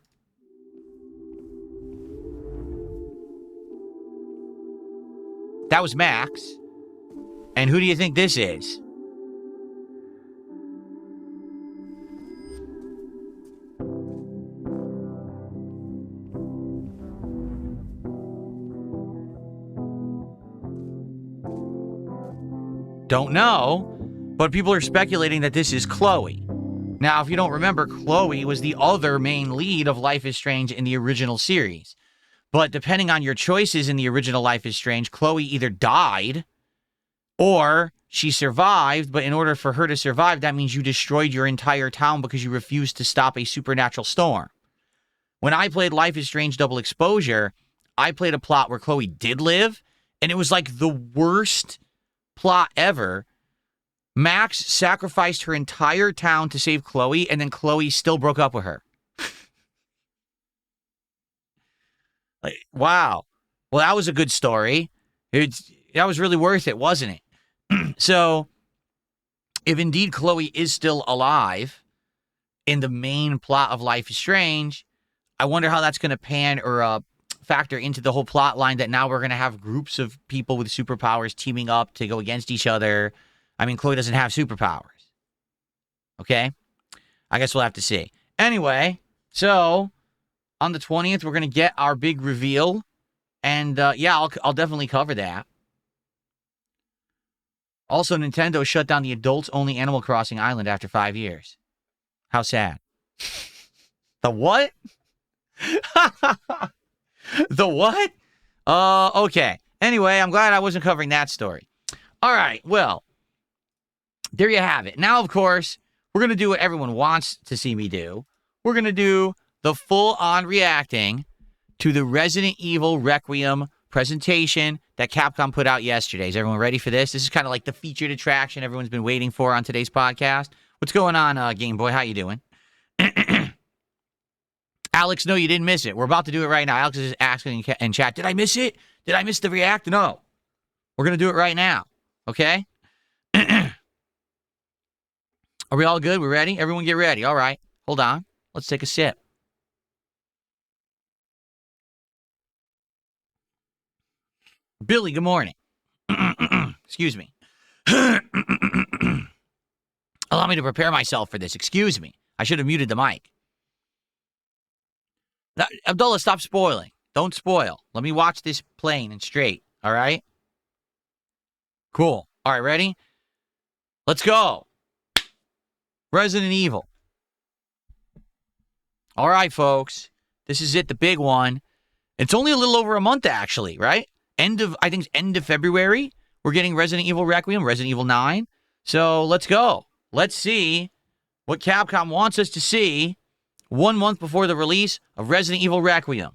Speaker 1: That was Max. And who do you think this is? Don't know, but people are speculating that this is Chloe. Now, if you don't remember, Chloe was the other main lead of Life is Strange in the original series. But depending on your choices in the original Life is Strange, Chloe either died or she survived, but in order for her to survive, that means you destroyed your entire town because you refused to stop a supernatural storm. When I played Life is Strange Double Exposure, I played a plot where Chloe did live, and it was like the worst plot ever. Max sacrificed her entire town to save Chloe, and then Chloe still broke up with her. Like, wow. Well, that was a good story. That was really worth it, wasn't it? So, if indeed Chloe is still alive in the main plot of Life is Strange, I wonder how that's going to pan or factor into the whole plot line that now we're going to have groups of people with superpowers teaming up to go against each other. I mean, Chloe doesn't have superpowers. Okay? I guess we'll have to see. Anyway, so on the 20th, we're going to get our big reveal. And yeah, I'll definitely cover that. Also, Nintendo shut down the adults-only Animal Crossing island after 5 years. How sad. The what? The what? Okay. Anyway, I'm glad I wasn't covering that story. All right, well, there you have it. Now, of course, we're going to do what everyone wants to see me do. We're going to do the full-on reacting to the Resident Evil Requiem presentation that Capcom put out yesterday. Is everyone ready for this? This is kind of like the featured attraction everyone's been waiting for on today's podcast. What's going on, Game Boy? How you doing? Alex, no, you didn't miss it. We're about to do it right now. Alex is asking in chat, did I miss it? Did I miss the react? No. We're going to do it right now. Okay? Are we all good? We ready? Everyone get ready. All right. Hold on. Let's take a sip. Billy, good morning. Excuse me. Allow me to prepare myself for this. Excuse me. I should have muted the mic. Now, Abdullah, stop spoiling. Don't spoil. Let me watch this plain and straight. All right? Cool. All right, ready? Let's go. Resident Evil. All right, folks. This is it, the big one. It's only a little over a month, actually, right? I think it's end of February. We're getting Resident Evil Requiem, Resident Evil 9. So let's go. Let's see what Capcom wants us to see 1 month before the release of Resident Evil Requiem.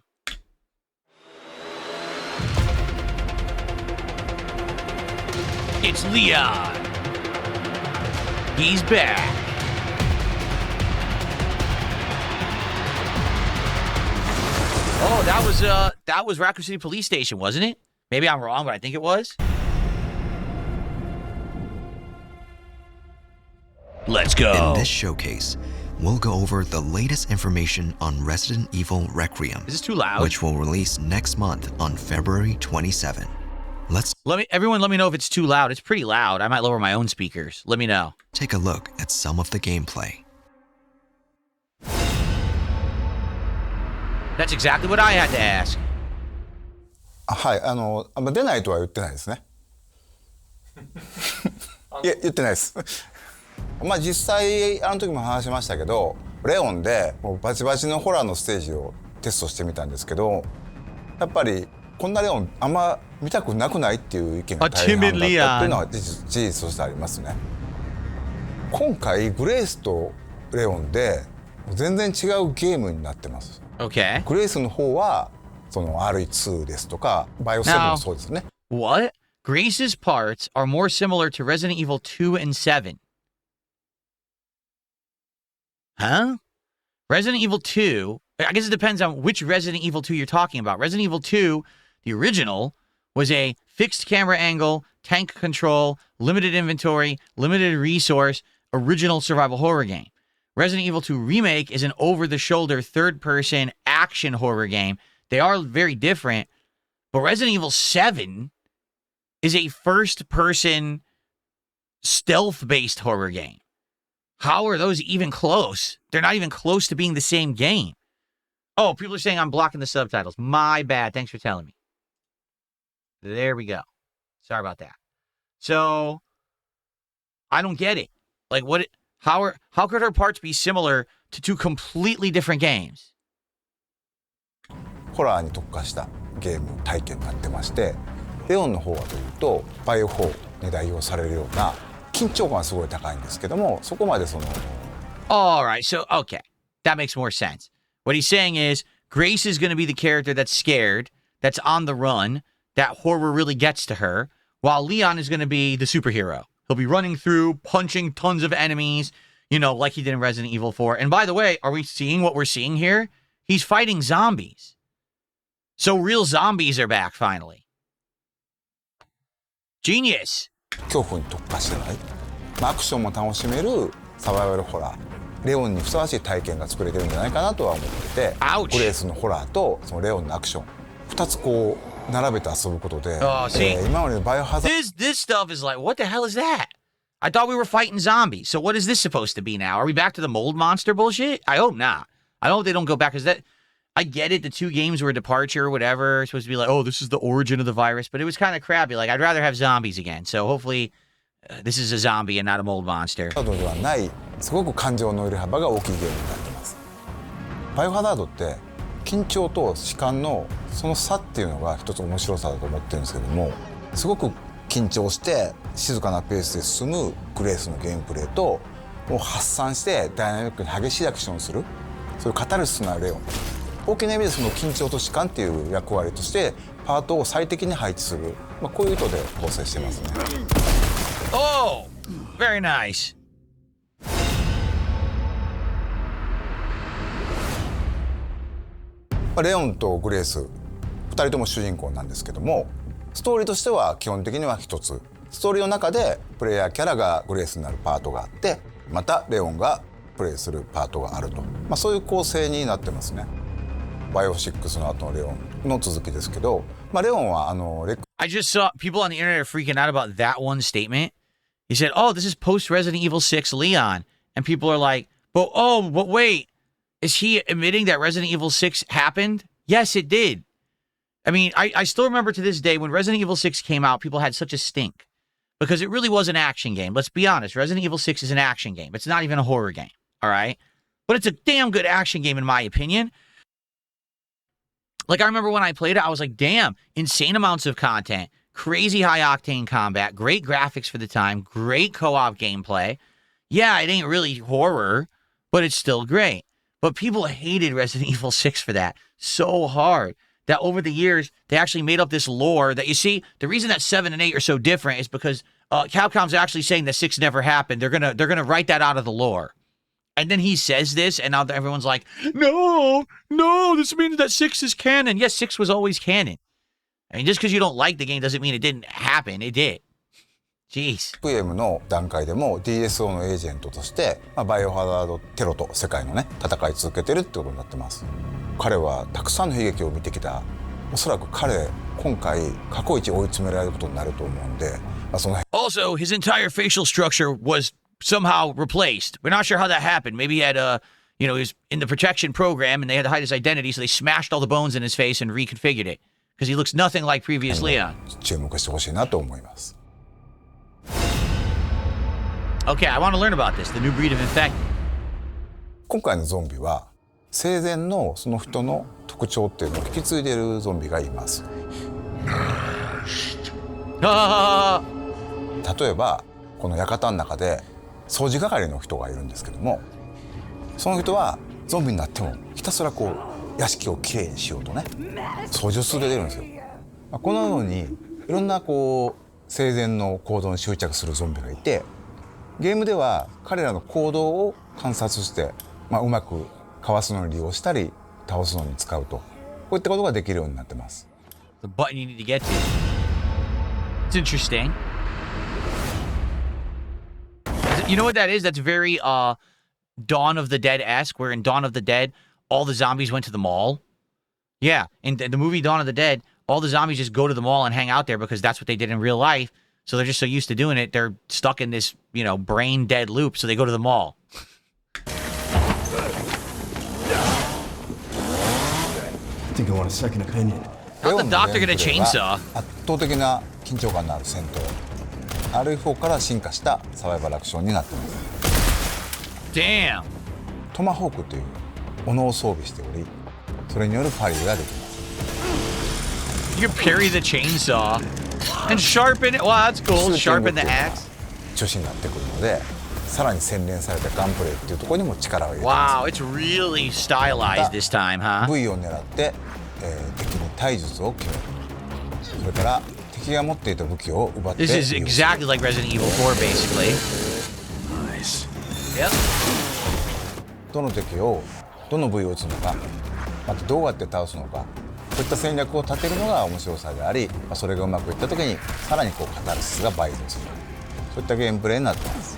Speaker 1: It's Leon. He's back. Oh, that was Raccoon City Police Station, wasn't it? Maybe I'm wrong, but I think it was. Let's go.
Speaker 4: In this showcase, we'll go over the latest information on Resident Evil Requiem.
Speaker 1: Is this too loud?
Speaker 4: Which will release next month on February 27.
Speaker 1: Everyone let me know if it's too loud. It's pretty loud. I might lower my own speakers. Let me know.
Speaker 4: Take a look at some of the gameplay.
Speaker 1: That's exactly what I had to ask.
Speaker 5: はい、出ないとは言ってないですね。いや、言ってないです。まあ実際あの時も話しましたけど、レオンでもうバチバチのホラーのステージをテストしてみたんですけど、やっぱりこんなレオンあんま見たくなくないっていう意見が大半だったっていうのは事実としてありますね。今回グレイスとレオンで全然違うゲームになってます。
Speaker 1: Okay.
Speaker 5: グレイスの方はその RE2 ですとかバイオ7もそうですね。
Speaker 1: What? Grace's parts are more similar to Resident Evil 2 and 7. Huh? Resident Evil 2, I guess it depends on which Resident Evil 2 you're talking about. Resident Evil 2, the original, was a fixed camera angle, tank control, limited inventory, limited resource, original survival horror game. Resident Evil 2 Remake is an over-the-shoulder third-person action horror game. They are very different, but Resident Evil 7 is a first-person stealth-based horror game. How are those even close? They're not even close to being the same game. Oh, people are saying I'm blocking the subtitles. My bad. Thanks for telling me. There we go. Sorry about that. So, I don't get it. Like, how could her parts be similar to two completely different games?
Speaker 5: ホラーに特化したゲーム体験になってまして、レオンの方はというとバイオ4に代表されるような緊張感はすごい高いんですけども、そこまでその
Speaker 1: Alright, so, okay. That makes more sense. What he's saying is, Grace is going to be the character that's scared, that's on the run, that horror really gets to her, while Leon is going to be the superhero. He'll be running through, punching tons of enemies, you know, like he did in Resident Evil 4. And by the way, are we seeing what we're seeing here? He's fighting zombies. So real zombies are back, finally. Genius.
Speaker 5: 恐怖に特化してない、アクションも楽しめるサバイバルホラー、レオンにふさわしい体験が作れてるんじゃないかなとは思ってて、グレースのホラーとそのレオンのアクション2つこう並べて遊ぶことで、今までのバイオハザード
Speaker 1: This stuff is like, what the hell is that? I thought we were fighting zombies. So what is this supposed to be now? Are we back to the mold monster bullshit? I hope not. I hope they don't go back, because that, I get it, the two games were a departure or whatever. It's supposed to be like, oh, this is the origin of the virus, but it was kind of crappy. Like, I'd rather have zombies again. So hopefully this is a zombie and not a mold monster.
Speaker 5: ではないすごく感情の揺れ幅が大きいゲームになってます。バイオハザードって緊張と弛緩のその差っていうのが一つ面白さだと思ってるんですけども、すごく緊張して静かなペースで進むグレースのゲームプレイと、もう発散してダイナミックに激しいアクションをする、そういうカタルシスなレオン、大きな意味でその緊張と弛緩っていう役割としてパートを最適に配置する、こういう意図で構成してますね。
Speaker 1: Oh, very nice.
Speaker 5: レオンとグレース2人とも主人公なんですけども、ストーリーとしては基本的には一つ、ストーリーの中でプレイヤーキャラがグレースになるパートがあって、またレオンがプレイするパートがあると、そういう構成になってますね。バイオ6の後のレオンの続きですけど、レオンは
Speaker 1: I just saw people on the internet are freaking out about that one statement. He said, oh, this is post Resident Evil 6 Leon. And people are like, but wait, is he admitting that Resident Evil 6 happened? Yes, it did. I mean, I still remember to this day when Resident Evil 6 came out, people had such a stink because it really was an action game. Let's be honest. Resident Evil 6 is an action game. It's not even a horror game. All right. But it's a damn good action game, in my opinion. Like, I remember when I played it, I was like, damn, insane amounts of content, crazy high-octane combat, great graphics for the time, great co-op gameplay. Yeah, it ain't really horror, but it's still great. But people hated Resident Evil 6 for that so hard that over the years, they actually made up this lore that, you see, the reason that 7 and 8 are so different is because Capcom's actually saying that 6 never happened. They're gonna write that out of the lore. And then he says this, and now everyone's like, no, this means that 6 is canon. Yes, 6 was always canon. I mean, just because you don't like the game doesn't mean it didn't happen. It did. Jeez.
Speaker 5: RE9 の段階でも DSO のエージェントとして、バイオハザードテロと世界のね、戦い続けてるってことになってます。彼はたくさんの悲劇を見てきた。おそらく彼、今回過去一追い詰められることになると思うんで、その
Speaker 1: Also, his entire facial structure was somehow replaced. We're not sure how that happened. Maybe he had he was in the protection program and they had to hide his identity, so they smashed all the bones in his face and reconfigured it because he looks nothing like previous Leon.
Speaker 5: 注目してほしいなと思います。
Speaker 1: Okay, I want to learn about this, the new breed of infected.
Speaker 5: 今回のゾンビは生前のその人の特徴っていうのを引き継いでいるゾンビがいます。例えばこの館の中で掃除係の人がいるんですけども、その人はゾンビになってもひたすらこう屋敷をきれいにしようとね操縦数で出るんですよ。このようにいろんなこう生前の行動に執着するゾンビがいて、ゲームでは彼らの行動を観察して、うまくかわすのに利用したり倒すのに使うと、こういったことができるようになってます。
Speaker 1: The button you need to get to. It's interesting. You know what that is? That's very Dawn of the Dead-esque, where in Dawn of the Dead, all the zombies went to the mall. Yeah, in the movie Dawn of the Dead, all the zombies just go to the mall and hang out there because that's what they did in real life. So they're just so used to doing it, they're stuck in this, brain dead loop, so they go to the mall.
Speaker 6: I think I want a second opinion.
Speaker 1: How's the doctor gonna chainsaw?
Speaker 5: 圧倒的な緊張感のある戦闘、RE4 から進化したサバイバルアクションになっています。
Speaker 1: Damn.
Speaker 5: トマホークという斧を装備しており、それによるパリができます。
Speaker 1: You can parry the chainsaw and sharpen it. Wow, that's cool. Sharpen the axe.
Speaker 5: 中心になってくるので、さらに洗練されたガンプレーっていうところにも力を入れてます。
Speaker 1: Wow, it's really stylized this time, huh?
Speaker 5: V を狙って、敵に体術を決める。それから敵が持っていた武器を奪って。
Speaker 1: This is exactly like Resident Evil 4, basically.
Speaker 6: Nice.
Speaker 1: Yep.
Speaker 5: どの敵をどの部位を撃つのか、またどうやって倒すのか、そういった戦略を立てるのが面白さであり、それがうまくいった時にさらにカタルシスが倍増する、そういったゲームプレイになっています。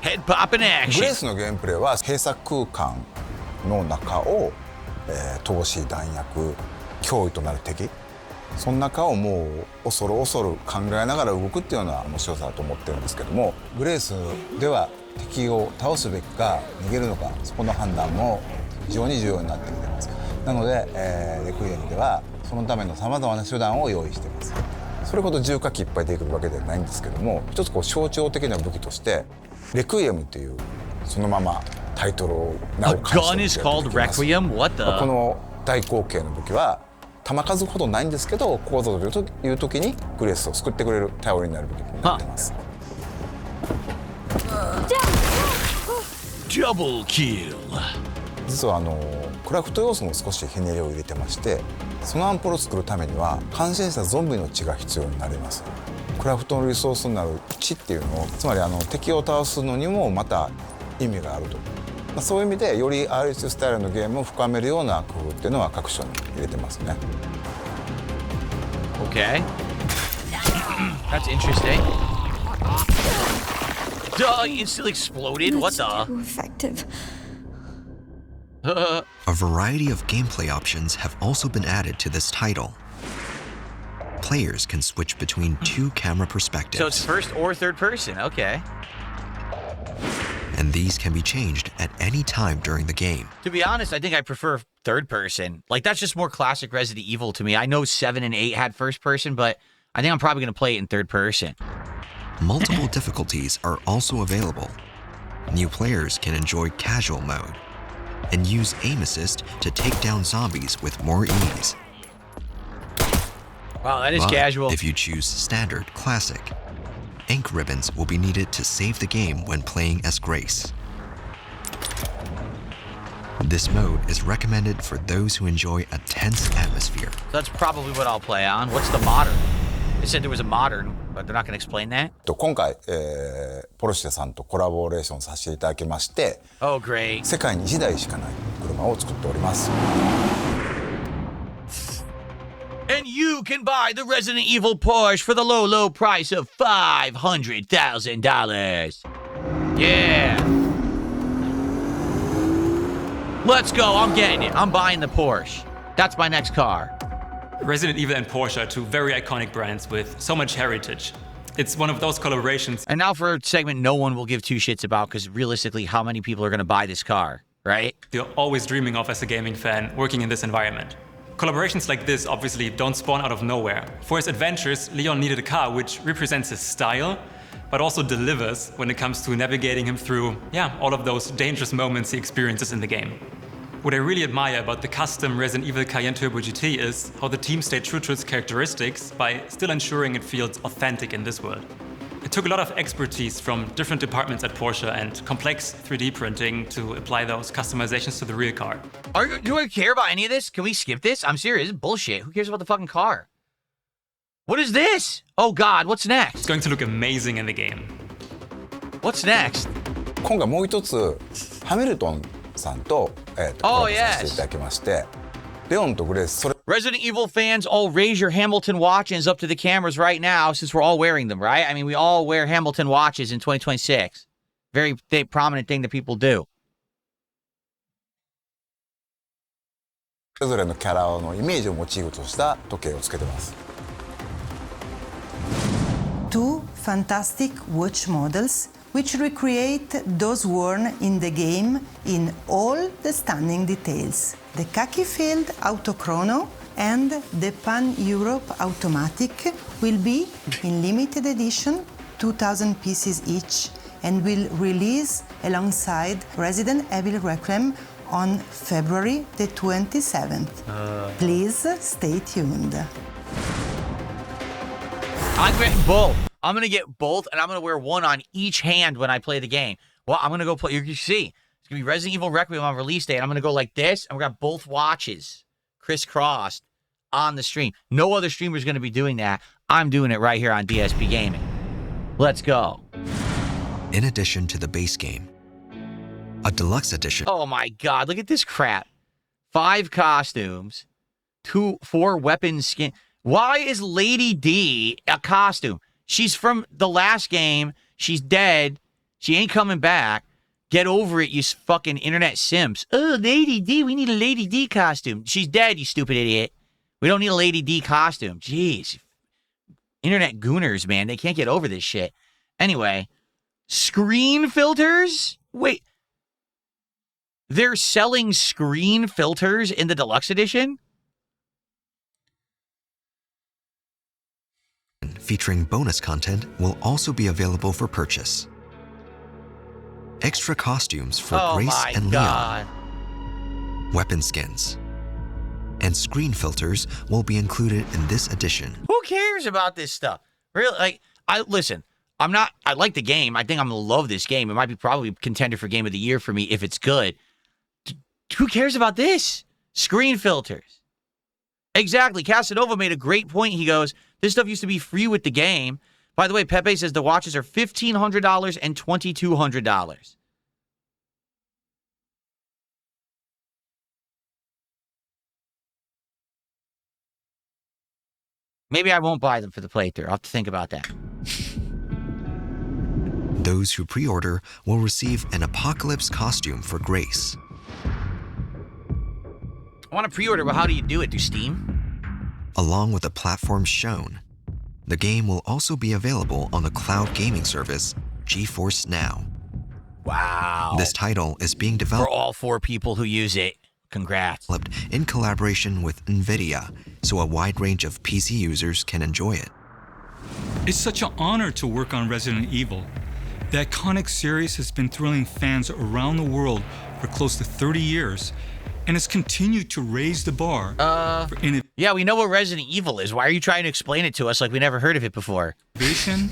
Speaker 1: Head popping
Speaker 5: グレ
Speaker 1: action.
Speaker 5: ースのゲームプレイは閉鎖空間の中を、投資弾薬脅威となる敵、その中をもう恐る恐る考えながら動くっていうような面白さだと思ってるんですけども、グレースでは敵を倒すべきか逃げるのか、そこの判断も非常に重要になってきています。なので、レクイエムではそのためのさまざまな手段を用意しています。それほど重火器いっぱい出てくるわけではないんですけども、一つこう象徴的な武器としてレクイエムっていうそのままタイトルを名
Speaker 1: A
Speaker 5: を冠
Speaker 1: gun
Speaker 5: し
Speaker 1: is
Speaker 5: た武器
Speaker 1: called
Speaker 5: が出てきます。
Speaker 1: Requiem? What
Speaker 5: こ
Speaker 1: the?
Speaker 5: の大口径の武器は弾数ほどないんですけど、ここぞという時にグレースを救ってくれる頼りになる武器になってます。
Speaker 1: Double kill.
Speaker 5: 実はクラフト要素も少しひねりを入れてまして、そのアンポルを作るためには感染したゾンビの血が必要になります。クラフトのリソースになる血っていうのを、つまり敵を倒すのにもまた意味があると、そういう意味でより RE2 スタイルのゲームを深めるような工夫っていうのは各所に入れてますね。
Speaker 1: Okay. That's interesting. Duh, instantly exploded. What the?
Speaker 7: Too effective.
Speaker 4: A variety of gameplay options have also been added to this title. Players can switch between two camera perspectives.
Speaker 1: So it's first or third person. Okay.
Speaker 4: And these can be changed at any time during the game.
Speaker 1: To be honest, I think I prefer third person. Like, that's just more classic Resident Evil to me. I know 7 and 8 had first person, but I think I'm probably going to play it in third person.
Speaker 4: Multiple difficulties are also available. New players can enjoy casual mode and use aim assist to take down zombies with more ease.
Speaker 1: Wow, that is
Speaker 4: But
Speaker 1: casual.
Speaker 4: if you choose standard classic, ink ribbons will be needed to save the game when playing as Grace. This mode is recommended for those who enjoy a tense atmosphere.
Speaker 1: So that's probably what I'll play on. What's the modern? They said there was a modern, but they're not going to explain that?
Speaker 5: 今回、ポルシェさんとコラボレーションさせていただきまして、
Speaker 1: Oh, great.
Speaker 5: 世界に1台しかない車を作っております。
Speaker 1: And you can buy the Resident Evil Porsche for the low, low price of $500,000. Yeah. Let's go. I'm getting it. I'm buying the Porsche. That's my next car.
Speaker 8: Resident Evil and Porsche are two very iconic brands with so much heritage. It's one of those collaborations.
Speaker 1: And now for a segment no one will give two shits about, because realistically, how many people are going to buy this car, right?
Speaker 8: You're always dreaming of as a gaming fan working in this environment. Collaborations like this obviously don't spawn out of nowhere. For his adventures, Leon needed a car which represents his style, but also delivers when it comes to navigating him through, all of those dangerous moments he experiences in the game. What I really admire about the custom Resident Evil Cayenne Turbo GT is how the team stayed true to its characteristics by still ensuring it feels authentic in this world. It took a lot of expertise from different departments at Porsche and complex 3D printing to apply those customizations to the real car.
Speaker 1: Do I care about any of this? Can we skip this? I'm serious. This is bullshit. Who cares about the fucking car? What is this? Oh God, what's
Speaker 8: It's
Speaker 1: next?
Speaker 8: going to look amazing in the game.
Speaker 1: What's next?
Speaker 5: 今回もう一つハミルトンさんと、コラボさせていただきまして、レオンとグレースそれ
Speaker 1: Resident Evil fans, all raise your Hamilton watches up to the cameras right now since we're all wearing them, right? I mean, we all wear Hamilton watches in 2026. Very prominent thing that people do.
Speaker 5: それぞれのキャラのイメージをモチーフとした時計をつけてます。
Speaker 7: Two fantastic watch models which recreate those worn in the game in all the stunning details. The khaki-filled Autochrono and the Pan-Europe Automatic will be in limited edition, 2,000 pieces each, and will release alongside Resident Evil Requiem on February the 27th. Please stay tuned.
Speaker 1: I'm getting both. I'm going to get both, and I'm going to wear one on each hand when I play the game. Well, I'm going to go play. You see, it's going to be Resident Evil Requiem on release day, and I'm going to go like this, and we got both watches crisscrossed on the stream. No other streamer is going to be doing that. I'm doing it right here on DSPGaming. Let's go.
Speaker 4: In addition to the base game, a deluxe edition
Speaker 1: Oh my God, look at this crap. 5 costumes, 4 weapon skin. Why is Lady D a costume? She's from the last game. She's dead. She ain't coming back. Get over it, you fucking internet simps. Oh, Lady D, we need a Lady D costume. She's dead, you stupid idiot. We don't need a Lady D costume. Jeez. Internet gooners, man. They can't get over this shit. Anyway, screen filters? Wait. They're selling screen filters in the deluxe edition?
Speaker 4: featuring bonus content will also be available for purchase. Extra costumes for Grace and Leon, weapon skins, and screen filters will be included in this edition.
Speaker 1: Who cares about this stuff? Really? Like, I like the game. I think I'm gonna love this game. It might be probably contender for game of the year for me if it's good. Who cares about this? Screen filters. Exactly. Casanova made a great point. He goes, this stuff used to be free with the game. By the way, Pepe says the watches are $1,500 and $2,200. Maybe I won't buy them for the playthrough. I'll have to think about that.
Speaker 4: Those who pre-order will receive an Apocalypse costume for Grace.
Speaker 1: I want to pre-order, but how do you do it? Through Steam?
Speaker 4: Along with the platforms shown, the game will also be available on the cloud gaming service GeForce Now.
Speaker 1: Wow.
Speaker 4: This title is being
Speaker 1: For
Speaker 4: developed
Speaker 1: all 4 people who use it. Congrats.
Speaker 4: in collaboration with NVIDIA, so a wide range of PC users can enjoy it.
Speaker 9: It's such an honor to work on Resident Evil. The iconic series has been thrilling fans around the world for close to 30 years, and has continued to raise the bar for
Speaker 1: Yeah, we know what Resident Evil is. Why are you trying to explain it to us like we never heard of it before?
Speaker 9: innovation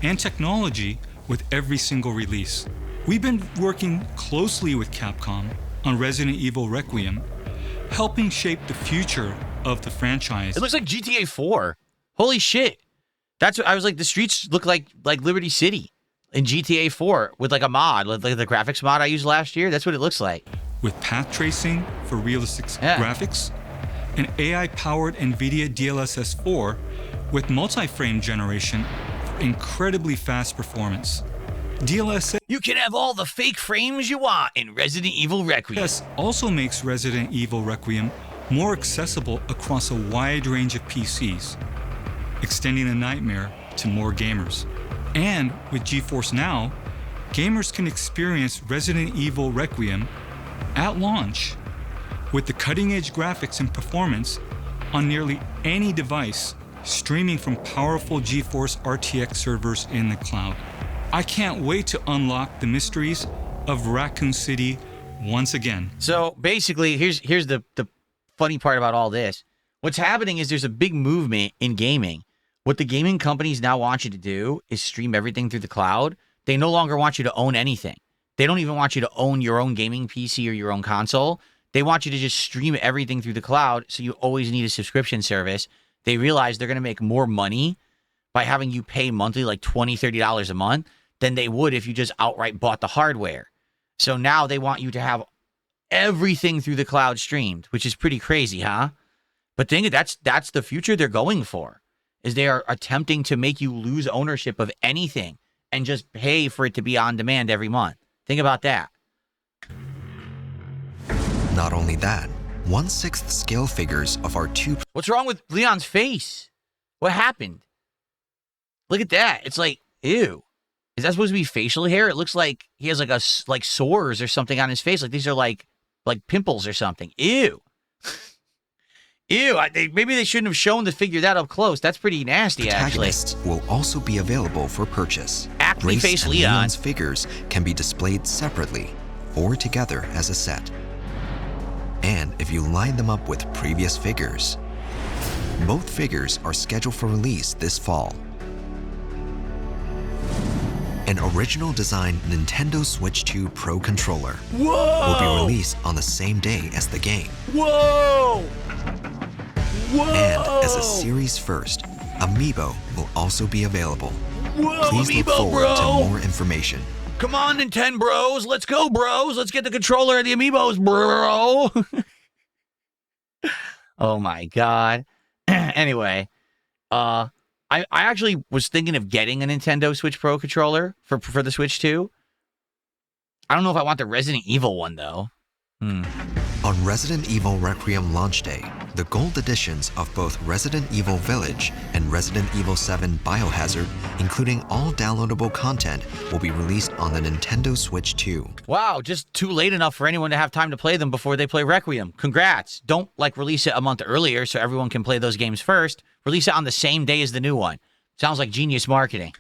Speaker 9: and technology with every single release. We've been working closely with Capcom on Resident Evil Requiem, helping shape the future of the franchise.
Speaker 1: It looks like GTA 4. Holy shit. That's what I was like, the streets look like Liberty City in GTA 4 with like a mod, like the graphics mod I used last year. That's what it looks like.
Speaker 9: With path tracing for realistic graphics, and AI-powered NVIDIA DLSS 4 with multi-frame generation for incredibly fast performance. DLSS
Speaker 1: You can have all the fake frames you want in Resident Evil Requiem.
Speaker 9: also makes Resident Evil Requiem more accessible across a wide range of PCs, extending the nightmare to more gamers. And with GeForce Now, gamers can experience Resident Evil Requiem at launch with the cutting-edge graphics and performance on nearly any device, streaming from powerful GeForce RTX servers in the cloud. I can't wait to unlock the mysteries of Raccoon City once again.
Speaker 1: So basically, here's the funny part about all this. What's happening is there's a big movement in gaming what the gaming companies now want you to do is stream everything through the cloud. They no longer want you to own anything. They don't even want you to own your own gaming PC or your own console. They want you to just stream everything through the cloud, so you always need a subscription service. They realize they're going to make more money by having you pay monthly like $20, $30 a month than they would if you just outright bought the hardware. So now they want you to have everything through the cloud streamed, which is pretty crazy, huh? But think that's the future they're going for, is they are attempting to make you lose ownership of anything and just pay for it to be on demand every month. Think about that.
Speaker 4: Not only that, 1/6 scale figures of our two...
Speaker 1: What's wrong with Leon's face? What happened? Look at that. It's like, ew. Is that supposed to be facial hair? It looks like he has like sores or something on his face. Like these are like pimples or something. Ew. Ew. Maybe they shouldn't have shown the figure that up close. That's pretty nasty, actually.
Speaker 4: Protagonists will also be available for purchase.
Speaker 1: Acne
Speaker 4: Grace
Speaker 1: face
Speaker 4: and
Speaker 1: Leon.
Speaker 4: Leon's figures can be displayed separately or together as a set. And if you line them up with previous figures, both figures are scheduled for release this fall. An original design Nintendo Switch 2 Pro controller will be released on the same day as the game.
Speaker 1: Whoa! Whoa!
Speaker 4: And as a series first, Amiibo will also be available.
Speaker 1: Whoa,
Speaker 4: Please look
Speaker 1: Amiibo,
Speaker 4: forward
Speaker 1: bro!
Speaker 4: to more information.
Speaker 1: Come on, Nintendo bros. Let's go, bros. Let's get the controller and the Amiibos, bro. Oh, my God. Anyway, I actually was thinking of getting a Nintendo Switch Pro controller for the Switch 2. I don't know if I want the Resident Evil one, though.
Speaker 4: On Resident Evil Requiem launch day, the gold editions of both Resident Evil Village and Resident Evil 7 Biohazard, including all downloadable content, will be released on the Nintendo Switch 2.
Speaker 1: Wow, just too late enough for anyone to have time to play them before they play Requiem. Congrats. Don't, release it a month earlier so everyone can play those games first. Release it on the same day as the new one. Sounds like genius marketing.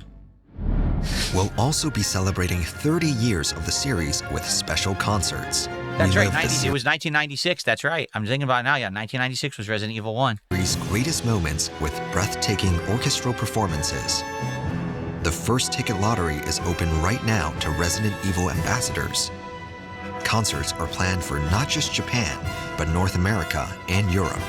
Speaker 4: We'll also be celebrating 30 years of the series with special concerts.
Speaker 1: That's right,
Speaker 4: Relive the
Speaker 1: it was 1996, that's right. I'm thinking about it now, yeah, 1996 was Resident Evil 1.
Speaker 4: series' greatest moments with breathtaking orchestral performances. The first ticket lottery is open right now to Resident Evil ambassadors. Concerts are planned for not just Japan, but North America and Europe.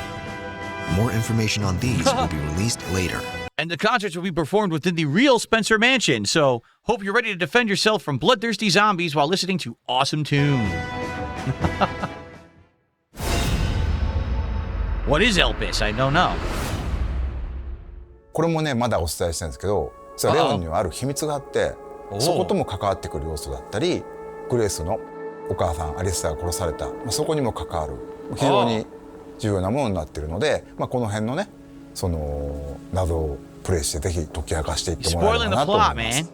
Speaker 4: More information on these will be released later.
Speaker 1: And the concerts will be performed within the real Spencer Mansion, so hope you're ready to defend yourself from bloodthirsty zombies while listening to awesome tunes. What is Elpis? I don't know.
Speaker 5: これもねまだお伝えしてるんですけど、実はレオンにはある秘密があって、そことも関わってくる要素だったり、グレースのお母さんアリスタが殺された、そこにも関わる非常に重要なものになっているので、この辺のねその謎をプレイしてぜひ解き明かしていってもらえればなと思います。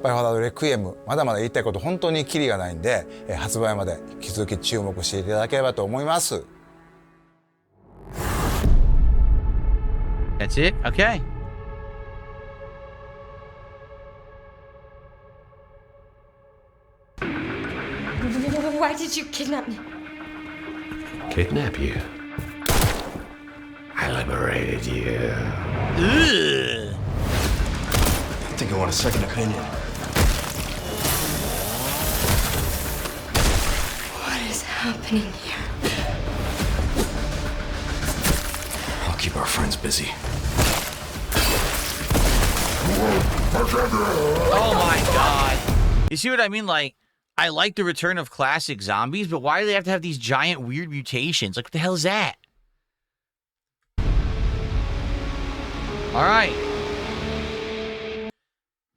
Speaker 5: バイオハザードレクイエム、まだまだ言いたいこと本当にキリがないんで、発売まで引き続き注目していただければと思います。
Speaker 1: That's it? Okay.
Speaker 10: Why did you kidnap me?
Speaker 6: Kidnap you? I liberated you.
Speaker 1: Ugh.
Speaker 6: I think I want a second opinion.
Speaker 10: What is happening here?
Speaker 6: I'll keep our friends busy.
Speaker 1: Oh my God. You see what I mean? I like the return of classic zombies, but why do they have to have these giant weird mutations? What the hell is that? All right.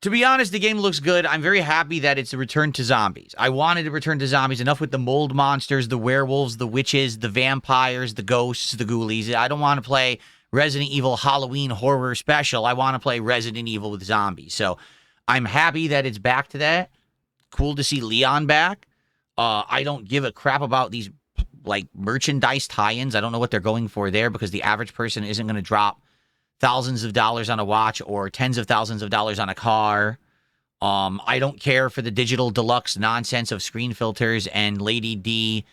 Speaker 1: To be honest, the game looks good. I'm very happy that it's a return to zombies. I wanted to return to zombies. Enough with the mold monsters, the werewolves, the witches, the vampires, the ghosts, the ghoulies. I don't want to play Resident Evil Halloween Horror Special. I want to play Resident Evil with zombies. So I'm happy that it's back to that. Cool to see Leon back. I don't give a crap about these merchandise tie-ins. I don't know what they're going for there because the average person isn't going to drop thousands of dollars on a watch or tens of thousands of dollars on a car. I don't care for the digital deluxe nonsense of screen filters and Lady D,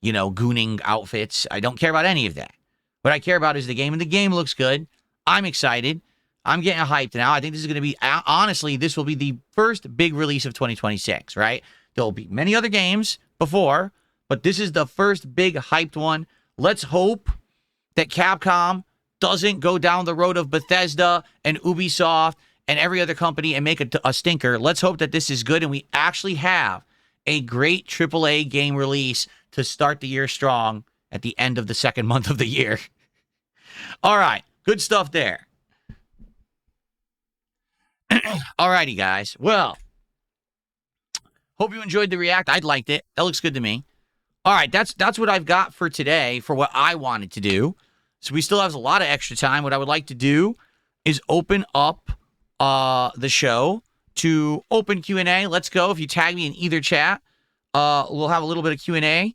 Speaker 1: gooning outfits. I don't care about any of that. What I care about is the game, and the game looks good. I'm excited. I'm getting hyped now. I think this is going to be, honestly, this will be the first big release of 2026, right? There will be many other games before, but this is the first big hyped one. Let's hope that Capcom doesn't go down the road of Bethesda and Ubisoft and every other company and make a stinker. Let's hope that this is good and we actually have a great AAA game release to start the year strong at the end of the second month of the year. All right, good stuff there. Alrighty, guys. Well, hope you enjoyed the react. I liked it. That looks good to me. All right, that's what I've got for today for what I wanted to do. So we still have a lot of extra time. What I would like to do is open up the show to open Q&A. Let's go. If you tag me in either chat, we'll have a little bit of Q&A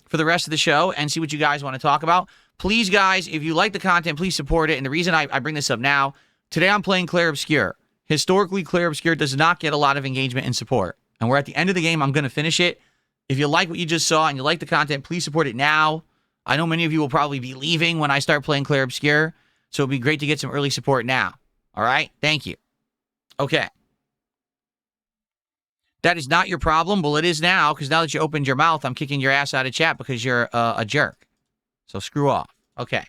Speaker 1: for the rest of the show and see what you guys want to talk about. Please, guys, if you like the content, please support it. And the reason I bring this up now, today I'm playing Clair Obscur. Historically, Clair Obscur does not get a lot of engagement and support. And we're at the end of the game. I'm going to finish it. If you like what you just saw and you like the content, please support it now. I know many of you will probably be leaving when I start playing Clair Obscur, so it'd be great to get some early support now. All right? Thank you. Okay. That is not your problem. Well, it is now, because now that you opened your mouth, I'm kicking your ass out of chat because you're a jerk. So screw off. Okay.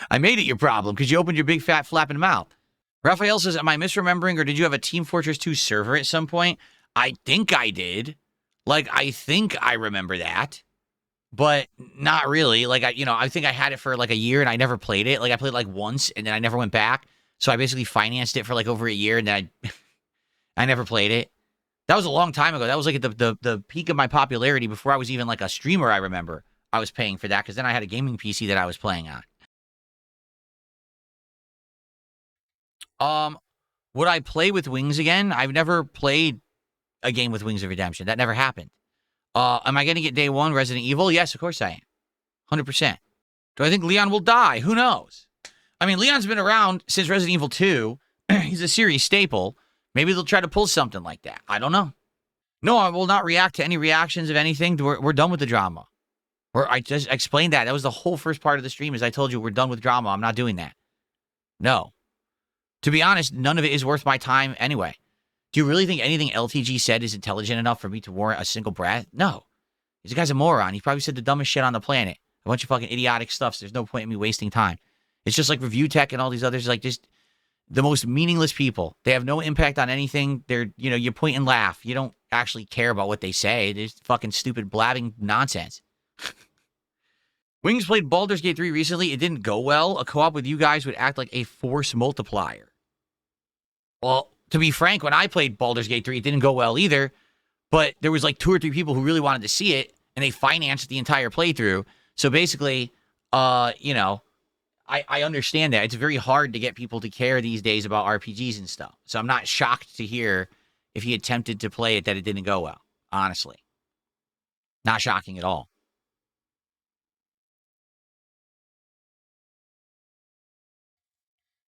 Speaker 1: I made it your problem because you opened your big fat flapping mouth. Raphael says, am I misremembering or did you have a Team Fortress 2 server at some point? I think I did. Like, I think I remember that. But not really. Like, I think I had it for like a year and I never played it. Like, I played like once and then I never went back. So I basically financed it for like over a year and then I never played it. That was a long time ago. That was like at the peak of my popularity before I was even like a streamer, I remember. I was paying for that because then I had a gaming PC that I was playing on. Would I play with Wings again? I've never played a game with Wings of Redemption. That never happened. Am I going to get day one Resident Evil? Yes, of course I am. 100%. Do I think Leon will die? Who knows? I mean, Leon's been around since Resident Evil 2. He's a series staple. Maybe they'll try to pull something like that. I don't know. No, I will not react to any reactions of anything. We're done with the drama. I just explained that. That was the whole first part of the stream is I told you we're done with drama. I'm not doing that. No. To be honest, none of it is worth my time anyway. Do you really think anything LTG said is intelligent enough for me to warrant a single breath? No. This guy's a moron. He probably said the dumbest shit on the planet. A bunch of fucking idiotic stuff, so there's no point in me wasting time. It's just like Review Tech and all these others, like just the most meaningless people. They have no impact on anything. They're, you point and laugh. You don't actually care about what they say. They're just fucking stupid blabbing nonsense. Wings played Baldur's Gate 3 recently. It didn't go well. A co-op with you guys would act like a force multiplier. Well, to be frank, when I played Baldur's Gate 3, it didn't go well either. But there was like 2 or 3 people who really wanted to see it, and they financed the entire playthrough. So basically, I understand that. It's very hard to get people to care these days about RPGs and stuff. So I'm not shocked to hear if he attempted to play it that it didn't go well. Honestly. Not shocking at all.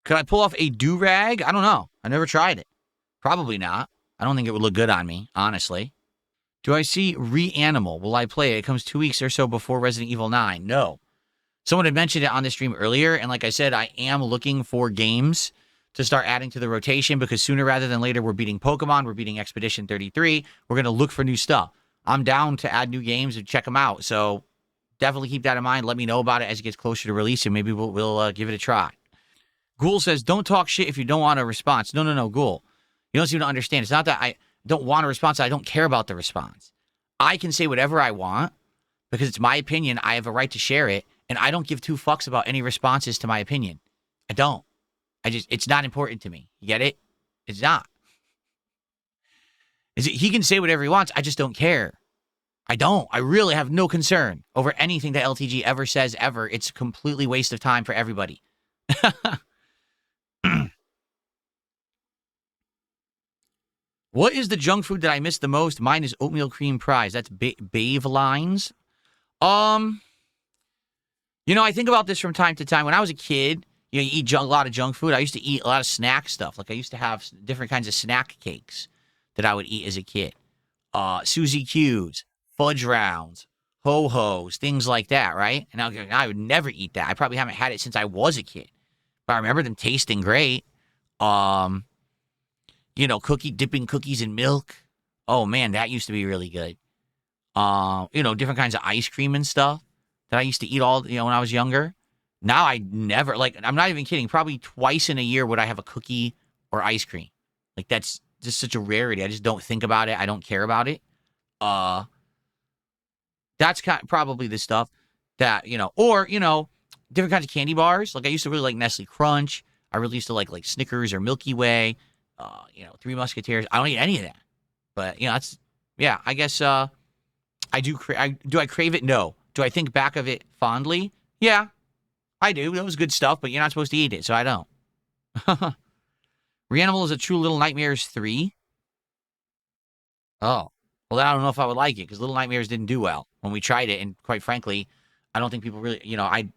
Speaker 1: Could I pull off a do-rag? I don't know. I never tried it. Probably not. I don't think it would look good on me, honestly. Do I see Reanimal? Will I play it? It comes 2 weeks or so before Resident Evil 9. No. Someone had mentioned it on the stream earlier, and like I said, I am looking for games to start adding to the rotation because sooner rather than later, we're beating Pokemon, we're beating Expedition 33. We're going to look for new stuff. I'm down to add new games and check them out, so definitely keep that in mind. Let me know about it as it gets closer to release, and maybe we'll give it a try. Ghoul says, don't talk shit if you don't want a response. No, Ghoul. You don't seem to understand. It's not that I don't want a response. I don't care about the response. I can say whatever I want because it's my opinion. I have a right to share it, and I don't give 2 fucks about any responses to my opinion. I don't. It's not important to me. You get it? It's not. He can say whatever he wants. I just don't care. I don't. I really have no concern over anything that LTG ever says ever. It's a completely waste of time for everybody. What is the junk food that I miss the most? Mine is oatmeal cream pies. That's Bave Lines. I think about this from time to time. When I was a kid, you eat a lot of junk food. I used to eat a lot of snack stuff. Like I used to have different kinds of snack cakes that I would eat as a kid. Suzy Q's, fudge rounds, ho-hos, things like that, right? And I would never eat that. I probably haven't had it since I was a kid. But I remember them tasting great. Dipping cookies in milk. Oh man, that used to be really good. Different kinds of ice cream and stuff that I used to eat all, when I was younger. Now I never, I'm not even kidding. Probably twice in a year would I have a cookie or ice cream. Like, that's just such a rarity. I just don't think about it. I don't care about it. That's probably the stuff that, different kinds of candy bars. Like, I used to really like Nestle Crunch. I really used to like Snickers or Milky Way. Three Musketeers. I don't eat any of that. But, I guess I do. Do I crave it? No. Do I think back of it fondly? Yeah, I do. That was good stuff, but you're not supposed to eat it, so I don't. Reanimal is a True Little Nightmares 3. Oh. Well, then I don't know if I would like it, because Little Nightmares didn't do well when we tried it, and quite frankly, I don't think people really,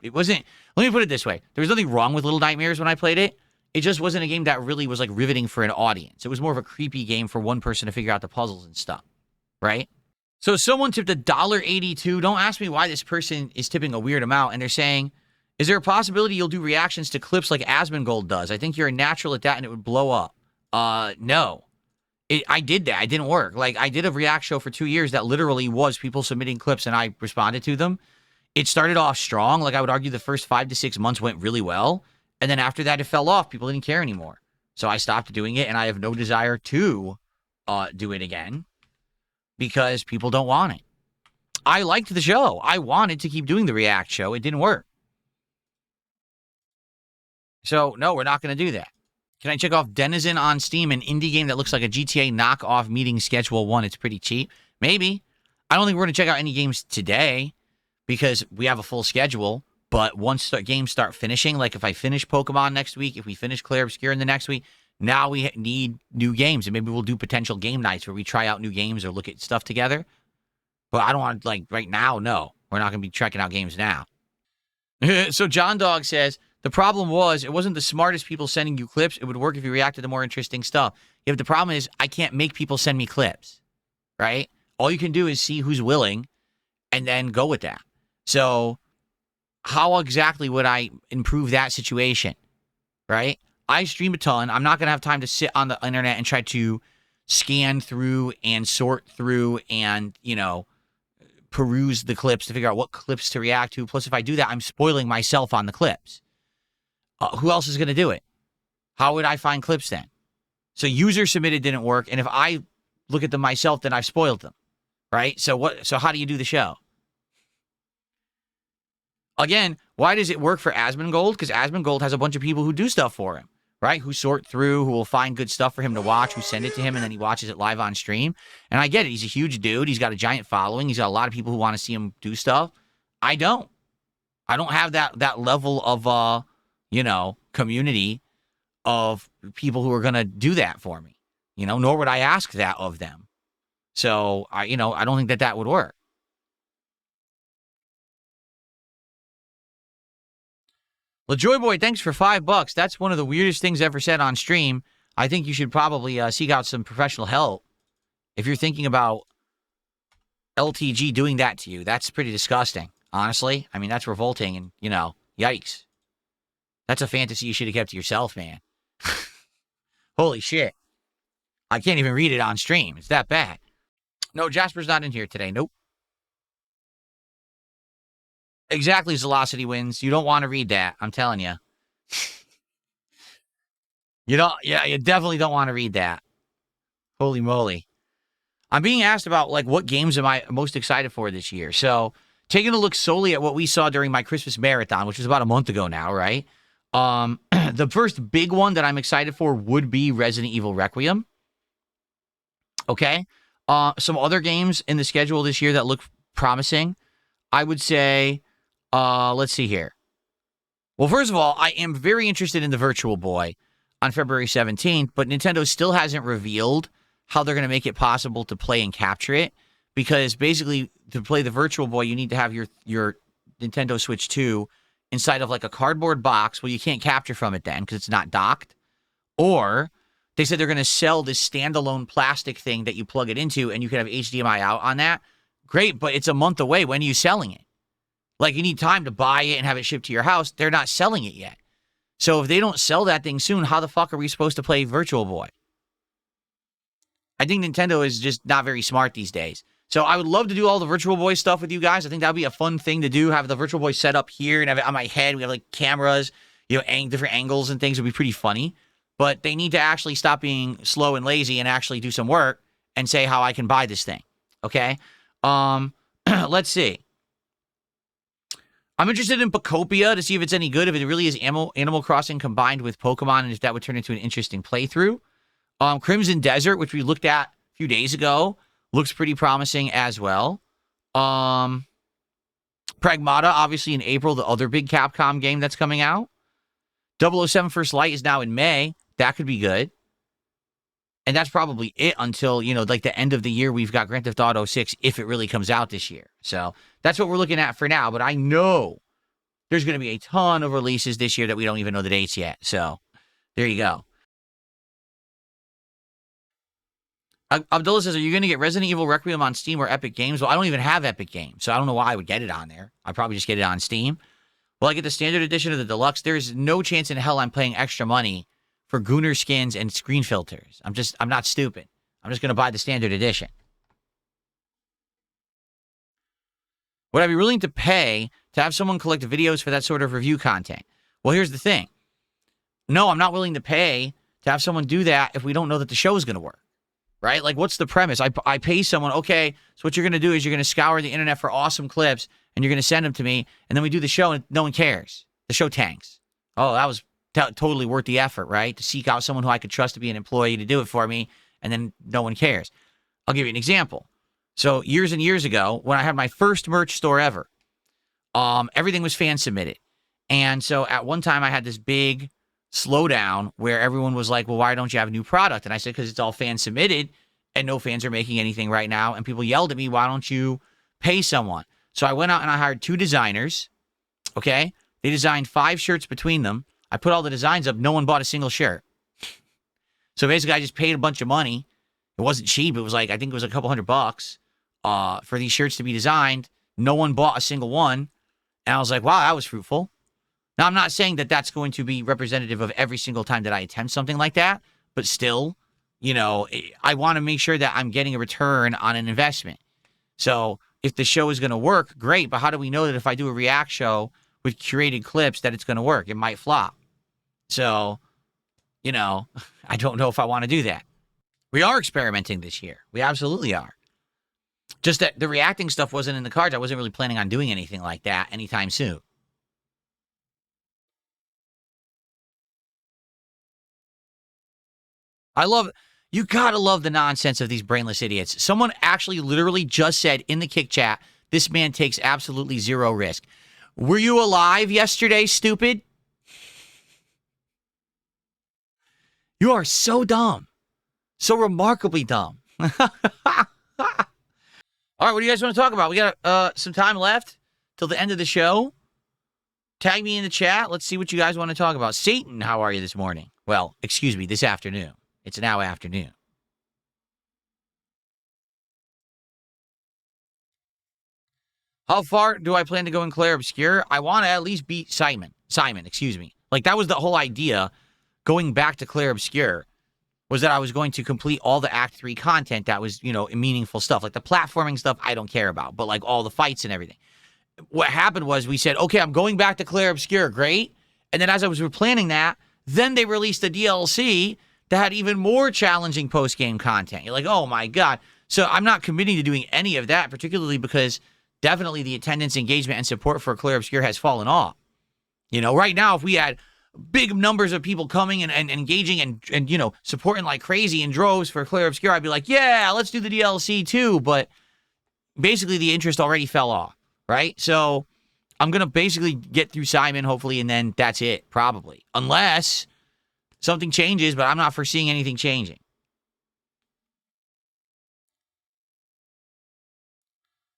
Speaker 1: it wasn't, let me put it this way. There was nothing wrong with Little Nightmares when I played it. It just wasn't a game that really was, riveting for an audience. It was more of a creepy game for one person to figure out the puzzles and stuff, right? So someone tipped $1.82. Don't ask me why this person is tipping a weird amount, and they're saying, is there a possibility you'll do reactions to clips like Asmongold does? I think you're a natural at that, and it would blow up. No. I did that. It didn't work. I did a react show for 2 years that literally was people submitting clips, and I responded to them. It started off strong. I would argue the first 5 to 6 months went really well. And then after that, it fell off. People didn't care anymore. So I stopped doing it, and I have no desire to do it again because people don't want it. I liked the show. I wanted to keep doing the react show. It didn't work. So, no, we're not going to do that. Can I check off Denizen on Steam, an indie game that looks like a GTA knockoff meeting Schedule 1? It's pretty cheap. Maybe. I don't think we're going to check out any games today because we have a full schedule. But once the games start finishing, like if I finish Pokemon next week, if we finish Clair Obscur in the next week, now we need new games. And maybe we'll do potential game nights where we try out new games or look at stuff together. But I don't want, right now, no. We're not going to be checking out games now. So John Dog says, the problem was, it wasn't the smartest people sending you clips. It would work if you reacted to more interesting stuff. Yeah, but the problem is, I can't make people send me clips, right? All you can do is see who's willing and then go with that. So how exactly would I improve that situation, right? I stream a ton. I'm not going to have time to sit on the internet and try to scan through and sort through and, peruse the clips to figure out what clips to react to. Plus, if I do that, I'm spoiling myself on the clips. Who else is going to do it? How would I find clips then? So user submitted didn't work. And if I look at them myself, then I've spoiled them, right? So how do you do the show? Again, why does it work for Asmongold? Because Asmongold has a bunch of people who do stuff for him, right? Who sort through, who will find good stuff for him to watch, who send it to him, and then he watches it live on stream. And I get it. He's a huge dude. He's got a giant following. He's got a lot of people who want to see him do stuff. I don't have that level of, community of people who are going to do that for me, nor would I ask that of them. So, I don't think that would work. LaJoy Boy, thanks for $5. That's one of the weirdest things ever said on stream. I think you should probably seek out some professional help. If you're thinking about LTG doing that to you, that's pretty disgusting, honestly. I mean, that's revolting and, yikes. That's a fantasy you should have kept to yourself, man. Holy shit. I can't even read it on stream. It's that bad. No, Jasper's not in here today. Nope. Exactly, Velocity wins. You don't want to read that. I'm telling you. You definitely don't want to read that. Holy moly. I'm being asked about, what games am I most excited for this year? So, taking a look solely at what we saw during my Christmas marathon, which was about a month ago now, right? The first big one that I'm excited for would be Resident Evil Requiem. Okay? Some other games in the schedule this year that look promising. I would say, let's see here. Well, first of all, I am very interested in the Virtual Boy on February 17th, but Nintendo still hasn't revealed how they're going to make it possible to play and capture it, because basically to play the Virtual Boy, you need to have your Nintendo Switch 2 inside of a cardboard box. Well, you can't capture from it then because it's not docked. Or they said they're going to sell this standalone plastic thing that you plug it into and you can have HDMI out on that. Great, but it's a month away. When are you selling it? You need time to buy it and have it shipped to your house. They're not selling it yet. So if they don't sell that thing soon, how the fuck are we supposed to play Virtual Boy? I think Nintendo is just not very smart these days. So I would love to do all the Virtual Boy stuff with you guys. I think that would be a fun thing to do. Have the Virtual Boy set up here and have it on my head. We have like cameras, different angles and things. It would be pretty funny. But they need to actually stop being slow and lazy and actually do some work and say how I can buy this thing. Okay? Let's see. I'm interested in Pokopia to see if it's any good, if it really is Animal Crossing combined with Pokemon, and if that would turn into an interesting playthrough. Crimson Desert, which we looked at a few days ago, looks pretty promising as well. Pragmata, obviously in April, the other big Capcom game that's coming out. 007 First Light is now in May. That could be good. And that's probably it until, like the end of the year, we've got Grand Theft Auto 6 if it really comes out this year. So that's what we're looking at for now. But I know there's going to be a ton of releases this year that we don't even know the dates yet. So there you go. Abdullah says, are you going to get Resident Evil Requiem on Steam or Epic Games? Well, I don't even have Epic Games, so I don't know why I would get it on there. I'd probably just get it on Steam. Will I get the standard edition or the deluxe? There's no chance in hell I'm paying extra money for Gunner skins and screen filters. I'm not stupid. I'm just going to buy the standard edition. Would I be willing to pay to have someone collect videos for that sort of review content? Well, here's the thing. No, I'm not willing to pay to have someone do that if we don't know that the show is going to work. Right? Like, what's the premise? I pay someone, okay, so what you're going to do is you're going to scour the internet for awesome clips, and you're going to send them to me, and then we do the show, and no one cares. The show tanks. Oh, that was totally worth the effort, right? To seek out someone who I could trust to be an employee to do it for me, and then no one cares. I'll give you an example. So years and years ago, when I had my first merch store ever, everything was fan submitted. And so at one time I had this big slowdown where everyone was like, well, why don't you have a new product? And I said, because it's all fan submitted and no fans are making anything right now. And people yelled at me, why don't you pay someone? So I went out and I hired 2 designers. Okay. They designed 5 shirts between them. I put all the designs up. No one bought a single shirt. So basically I just paid a bunch of money. It wasn't cheap. It was like, I think it was a couple $100 for these shirts to be designed. No one bought a single one. And I was like, wow, that was fruitful. Now, I'm not saying that that's going to be representative of every single time that I attempt something like that, but still, I want to make sure that I'm getting a return on an investment. So if the show is going to work, great, but how do we know that if I do a react show with curated clips that it's going to work? It might flop. So, I don't know if I want to do that. We are experimenting this year. We absolutely are. Just that the reacting stuff wasn't in the cards. I wasn't really planning on doing anything like that anytime soon. You gotta love the nonsense of these brainless idiots. Someone actually literally just said in the Kick chat, this man takes absolutely zero risk. Were you alive yesterday, stupid? You are so dumb. So remarkably dumb. All right, what do you guys want to talk about? We got some time left till the end of the show. Tag me in the chat. Let's see what you guys want to talk about. Satan, how are you this morning? Well, excuse me, this afternoon. It's now afternoon. How far do I plan to go in Claire Obscure? I want to at least beat Simon. Excuse me. Like, that was the whole idea going back to Claire Obscure, was that I was going to complete all the Act 3 content that was, meaningful stuff. Like the platforming stuff, I don't care about, but like all the fights and everything. What happened was we said, okay, I'm going back to Claire Obscure. Great. And then as I was planning that, then they released a DLC that had even more challenging post-game content. You're like, oh my God. So I'm not committing to doing any of that, particularly because definitely the attendance, engagement, and support for Claire Obscure has fallen off. Right now, if we had big numbers of people coming and engaging and supporting like crazy in droves for Claire Obscure, I'd be like, yeah, let's do the DLC too. But basically the interest already fell off, right? So I'm going to basically get through Simon, hopefully, and then that's it, probably. Unless something changes, but I'm not foreseeing anything changing.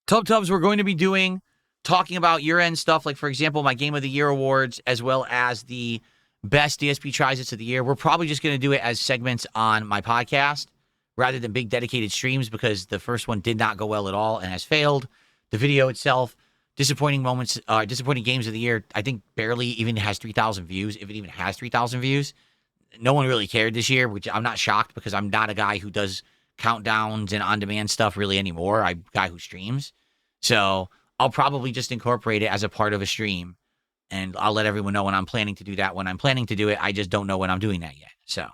Speaker 1: Tubs, we're going to be talking about year-end stuff, like, for example, my Game of the Year awards, as well as the best DSP Tries-Its of the year. We're probably just going to do it as segments on my podcast, rather than big dedicated streams, because the first one did not go well at all and has failed. The video itself disappointing moments, disappointing games of the year, I think barely even has 3,000 views, if it even has 3,000 views. No one really cared this year, which I'm not shocked because I'm not a guy who does countdowns and on-demand stuff really anymore. I'm a guy who streams. So I'll probably just incorporate it as a part of a stream, and I'll let everyone know when I'm planning to do that. When I'm planning to do it, I just don't know when I'm doing that yet. So,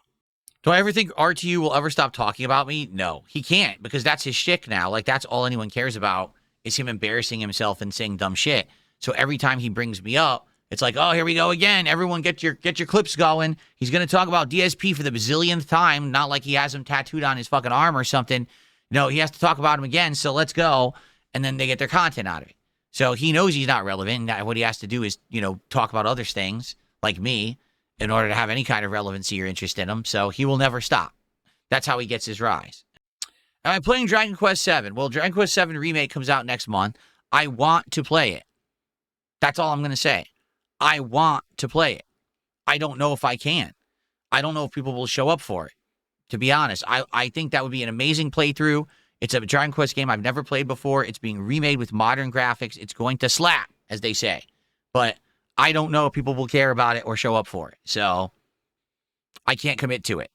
Speaker 1: do I ever think RTU will ever stop talking about me? No, he can't, because that's his shtick now. Like, that's all anyone cares about is him embarrassing himself and saying dumb shit. So every time he brings me up, it's like, oh, here we go again. Everyone get your clips going. He's going to talk about DSP for the bazillionth time. Not like he has him tattooed on his fucking arm or something. No, he has to talk about him again. So let's go. And then they get their content out of it. So he knows he's not relevant. And what he has to do is, talk about other things like me in order to have any kind of relevancy or interest in him. So he will never stop. That's how he gets his rise. Am I playing Dragon Quest VII? Well, Dragon Quest VII Remake comes out next month. I want to play it. That's all I'm going to say. I want to play it. I don't know if I can. I don't know if people will show up for it. To be honest, I think that would be an amazing playthrough. It's a Dragon Quest game I've never played before. It's being remade with modern graphics. It's going to slap, as they say. But I don't know if people will care about it or show up for it. So I can't commit to it.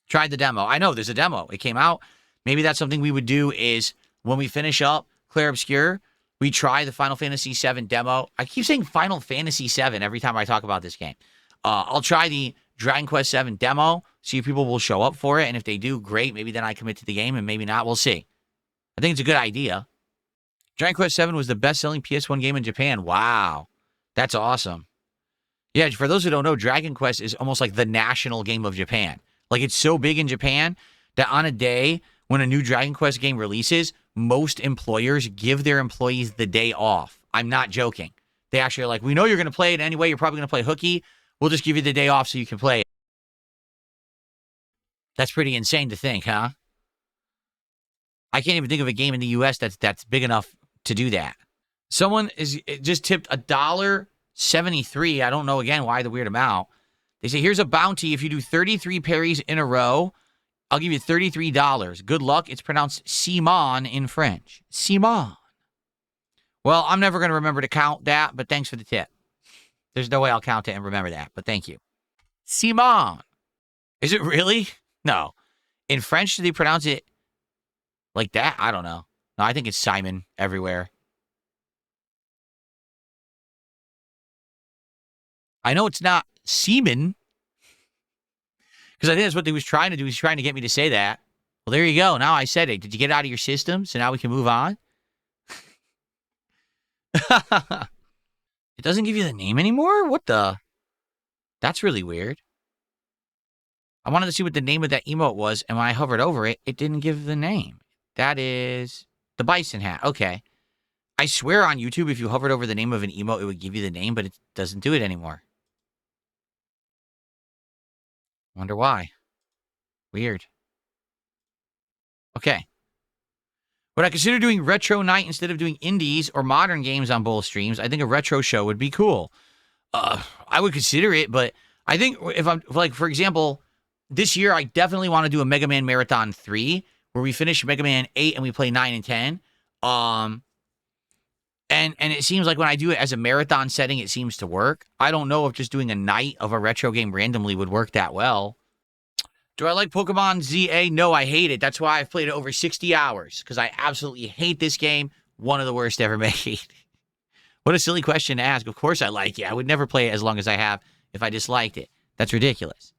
Speaker 1: Tried the demo. I know there's a demo. It came out. Maybe that's something we would do is when we finish up Clair Obscur, we try the Final Fantasy VII demo. I keep saying Final Fantasy VII every time I talk about this game. I'll try the Dragon Quest VII demo, see if people will show up for it. And if they do, great. Maybe then I commit to the game, and maybe not. We'll see. I think it's a good idea. Dragon Quest VII was the best-selling PS1 game in Japan. Wow. That's awesome. Yeah, for those who don't know, Dragon Quest is almost like the national game of Japan. Like, it's so big in Japan that on a day when a new Dragon Quest game releases, most employers give their employees the day off. I'm not joking. They actually are like, we know you're going to play it anyway. You're probably going to play hooky. We'll just give you the day off so you can play it. That's pretty insane to think, huh? I can't even think of a game in the U.S. that's big enough to do that. Someone just tipped $1.73. I don't know, again, why the weird amount. They say, here's a bounty. If you do 33 parries in a row, I'll give you $33. Good luck. It's pronounced Simon in French. Simon. Well, I'm never going to remember to count that, but thanks for the tip. There's no way I'll count it and remember that, but thank you. Simon. Is it really? No. In French, do they pronounce it like that? I don't know. No, I think it's Simon everywhere. I know it's not semen, because I think that's what he was trying to do. He's trying to get me to say that. Well, there you go. Now I said it. Did you get it out of your system? So now we can move on. It doesn't give you the name anymore? What the? That's really weird. I wanted to see what the name of that emote was, and when I hovered over it, it didn't give the name. That is the bison hat. Okay. I swear on YouTube, if you hovered over the name of an emote, it would give you the name, but it doesn't do it anymore. Wonder why. Weird. Okay. Would I consider doing retro night instead of doing indies or modern games on both streams? I think a retro show would be cool. I would consider it, but I think if I'm, like, for example, this year I definitely want to do a Mega Man Marathon 3, where we finish Mega Man 8 and we play 9 and 10. And it seems like when I do it as a marathon setting, it seems to work. I don't know if just doing a night of a retro game randomly would work that well. Do I like Pokemon ZA? No, I hate it. That's why I've played it over 60 hours, because I absolutely hate this game. One of the worst ever made. What a silly question to ask. Of course I like it. I would never play it as long as I have if I disliked it. That's ridiculous.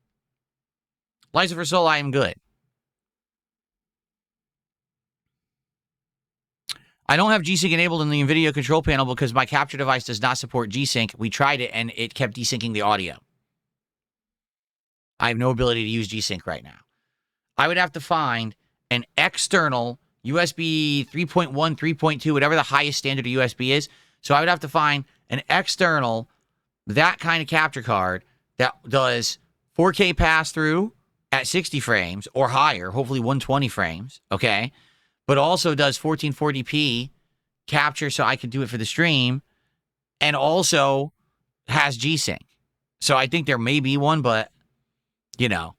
Speaker 1: Liza for Soul, I am good. I don't have G-Sync enabled in the NVIDIA control panel because my capture device does not support G-Sync. We tried it, and it kept desyncing the audio. I have no ability to use G-Sync right now. I would have to find an external USB 3.1, 3.2, whatever the highest standard of USB is. So I would have to find an external, that kind of capture card that does 4K pass-through at 60 frames or higher, hopefully 120 frames, okay? But also does 1440p capture so I can do it for the stream, and also has G-Sync. So I think there may be one, but, you know,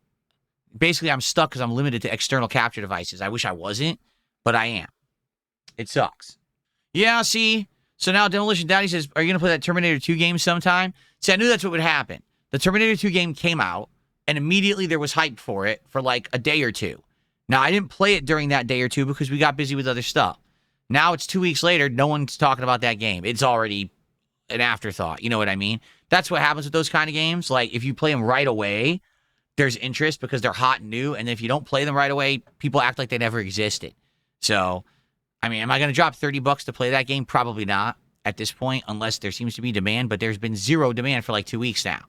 Speaker 1: basically I'm stuck because I'm limited to external capture devices. I wish I wasn't, but I am. It sucks. Yeah, see? So now Demolition Daddy says, are you going to play that Terminator 2 game sometime? See, I knew that's what would happen. The Terminator 2 game came out, and immediately there was hype for it for like a day or two. Now, I didn't play it during that day or two because we got busy with other stuff. Now it's 2 weeks later, no one's talking about that game. It's already an afterthought. You know what I mean? That's what happens with those kind of games. Like, if you play them right away, there's interest because they're hot and new. And if you don't play them right away, people act like they never existed. So, I mean, am I going to drop $30 to play that game? Probably not at this point, unless there seems to be demand. But there's been zero demand for like 2 weeks now.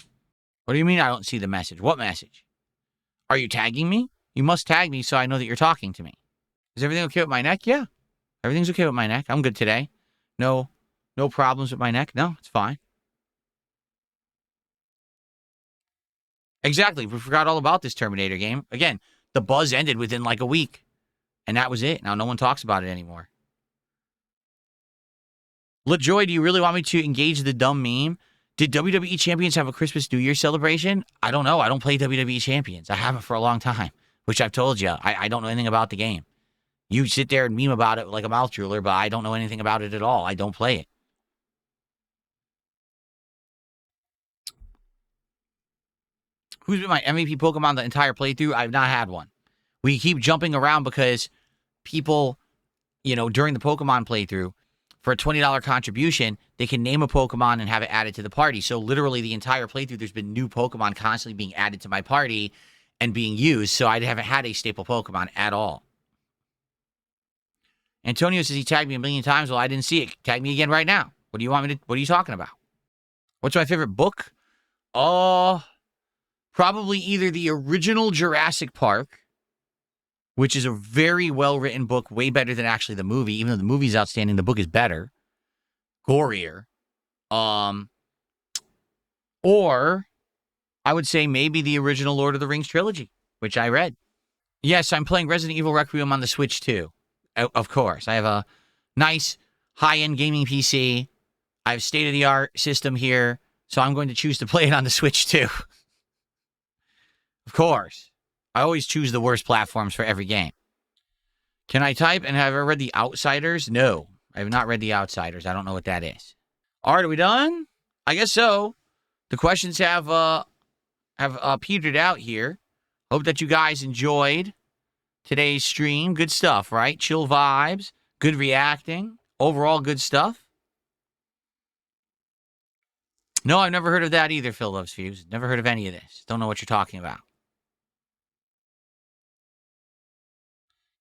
Speaker 1: What do you mean I don't see the message? What message? Are you tagging me? You must tag me so I know that you're talking to me. Is everything okay with my neck? Yeah. Everything's okay with my neck. I'm good today. No problems with my neck. No, it's fine. Exactly. We forgot all about this Terminator game. Again, the buzz ended within like a week. And that was it. Now no one talks about it anymore. LaJoy, do you really want me to engage the dumb meme? Did WWE Champions have a Christmas New Year celebration? I don't know. I don't play WWE Champions. I haven't for a long time, which I've told you. I don't know anything about the game. You sit there and meme about it like a mouth drooler, but I don't know anything about it at all. I don't play it. Who's been my MVP Pokemon the entire playthrough? I've not had one. We keep jumping around because people, during the Pokemon playthrough, for a $20 contribution, they can name a Pokemon and have it added to the party. So literally the entire playthrough, there's been new Pokemon constantly being added to my party and being used. So I haven't had a staple Pokemon at all. Antonio says he tagged me a million times. Well, I didn't see it. Tag me again right now. What do you want me to? What are you talking about? What's my favorite book? Probably either the original Jurassic Park, which is a very well-written book, way better than actually the movie. Even though the movie's outstanding, the book is better, gorier. Or I would say maybe the original Lord of the Rings trilogy, which I read. Yes, I'm playing Resident Evil Requiem on the Switch too. Of course. I have a nice high-end gaming PC. I have state-of-the-art system here, so I'm going to choose to play it on the Switch too. Of course. I always choose the worst platforms for every game. Can I type and have I read The Outsiders? No, I have not read The Outsiders. I don't know what that is. All right, are we done? I guess so. The questions have petered out here. Hope that you guys enjoyed today's stream. Good stuff, right? Chill vibes, good reacting, overall good stuff. No, I've never heard of that either, Phil Loves Fuse. Never heard of any of this. Don't know what you're talking about.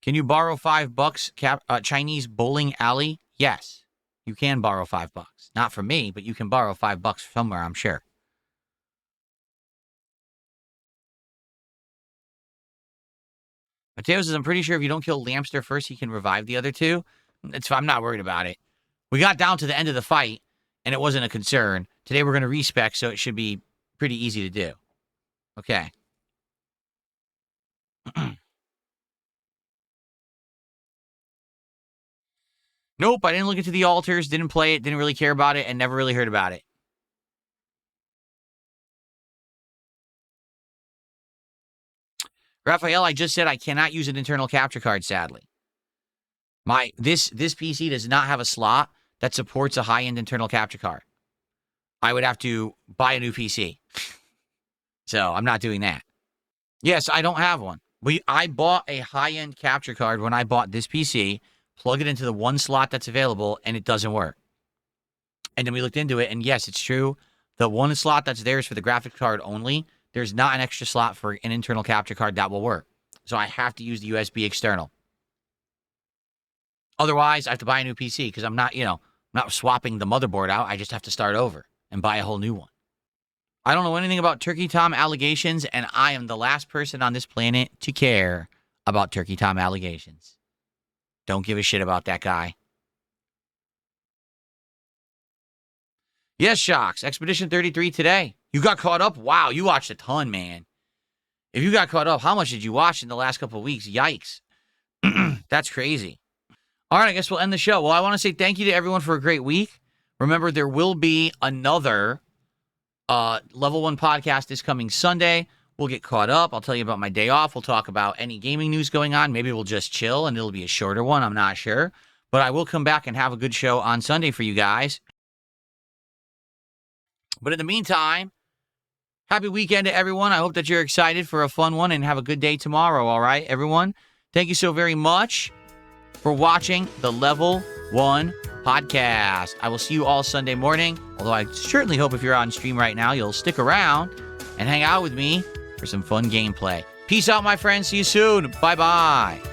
Speaker 1: Can you borrow $5 Chinese bowling alley? Yes, you can borrow $5. Not from me, but you can borrow $5 somewhere, I'm sure. Mateo says, I'm pretty sure if you don't kill Lamster first, he can revive the other two. I'm not worried about it. We got down to the end of the fight, and it wasn't a concern. Today we're going to respec, so it should be pretty easy to do. Okay. Nope, I didn't look into the altars, didn't play it, didn't really care about it, and never really heard about it. Raphael, I just said I cannot use an internal capture card, sadly. This PC does not have a slot that supports a high-end internal capture card. I would have to buy a new PC. So I'm not doing that. Yes, I don't have one. I bought a high-end capture card when I bought this PC, plug it into the one slot that's available, and it doesn't work. And then we looked into it, and yes, it's true. The one slot that's there is for the graphics card only. There's not an extra slot for an internal capture card that will work. So I have to use the USB external. Otherwise, I have to buy a new PC because I'm not, not swapping the motherboard out. I just have to start over and buy a whole new one. I don't know anything about Turkey Tom allegations, and I am the last person on this planet to care about Turkey Tom allegations. Don't give a shit about that guy. Yes, Shocks. Expedition 33 today. You got caught up? Wow, you watched a ton, man. If you got caught up, how much did you watch in the last couple of weeks? Yikes. That's crazy. All right, I guess we'll end the show. Well, I want to say thank you to everyone for a great week. Remember, there will be another Level 1 podcast this coming Sunday. We'll get caught up. I'll tell you about my day off. We'll talk about any gaming news going on. Maybe we'll just chill and it'll be a shorter one. I'm not sure. But I will come back and have a good show on Sunday for you guys. But in the meantime, happy weekend to everyone. I hope that you're excited for a fun one and have a good day tomorrow, all right, everyone? Thank you so very much for watching the Level 1 podcast. I will see you all Sunday morning, although I certainly hope if you're on stream right now, you'll stick around and hang out with me for some fun gameplay. Peace out, my friends. See you soon. Bye-bye.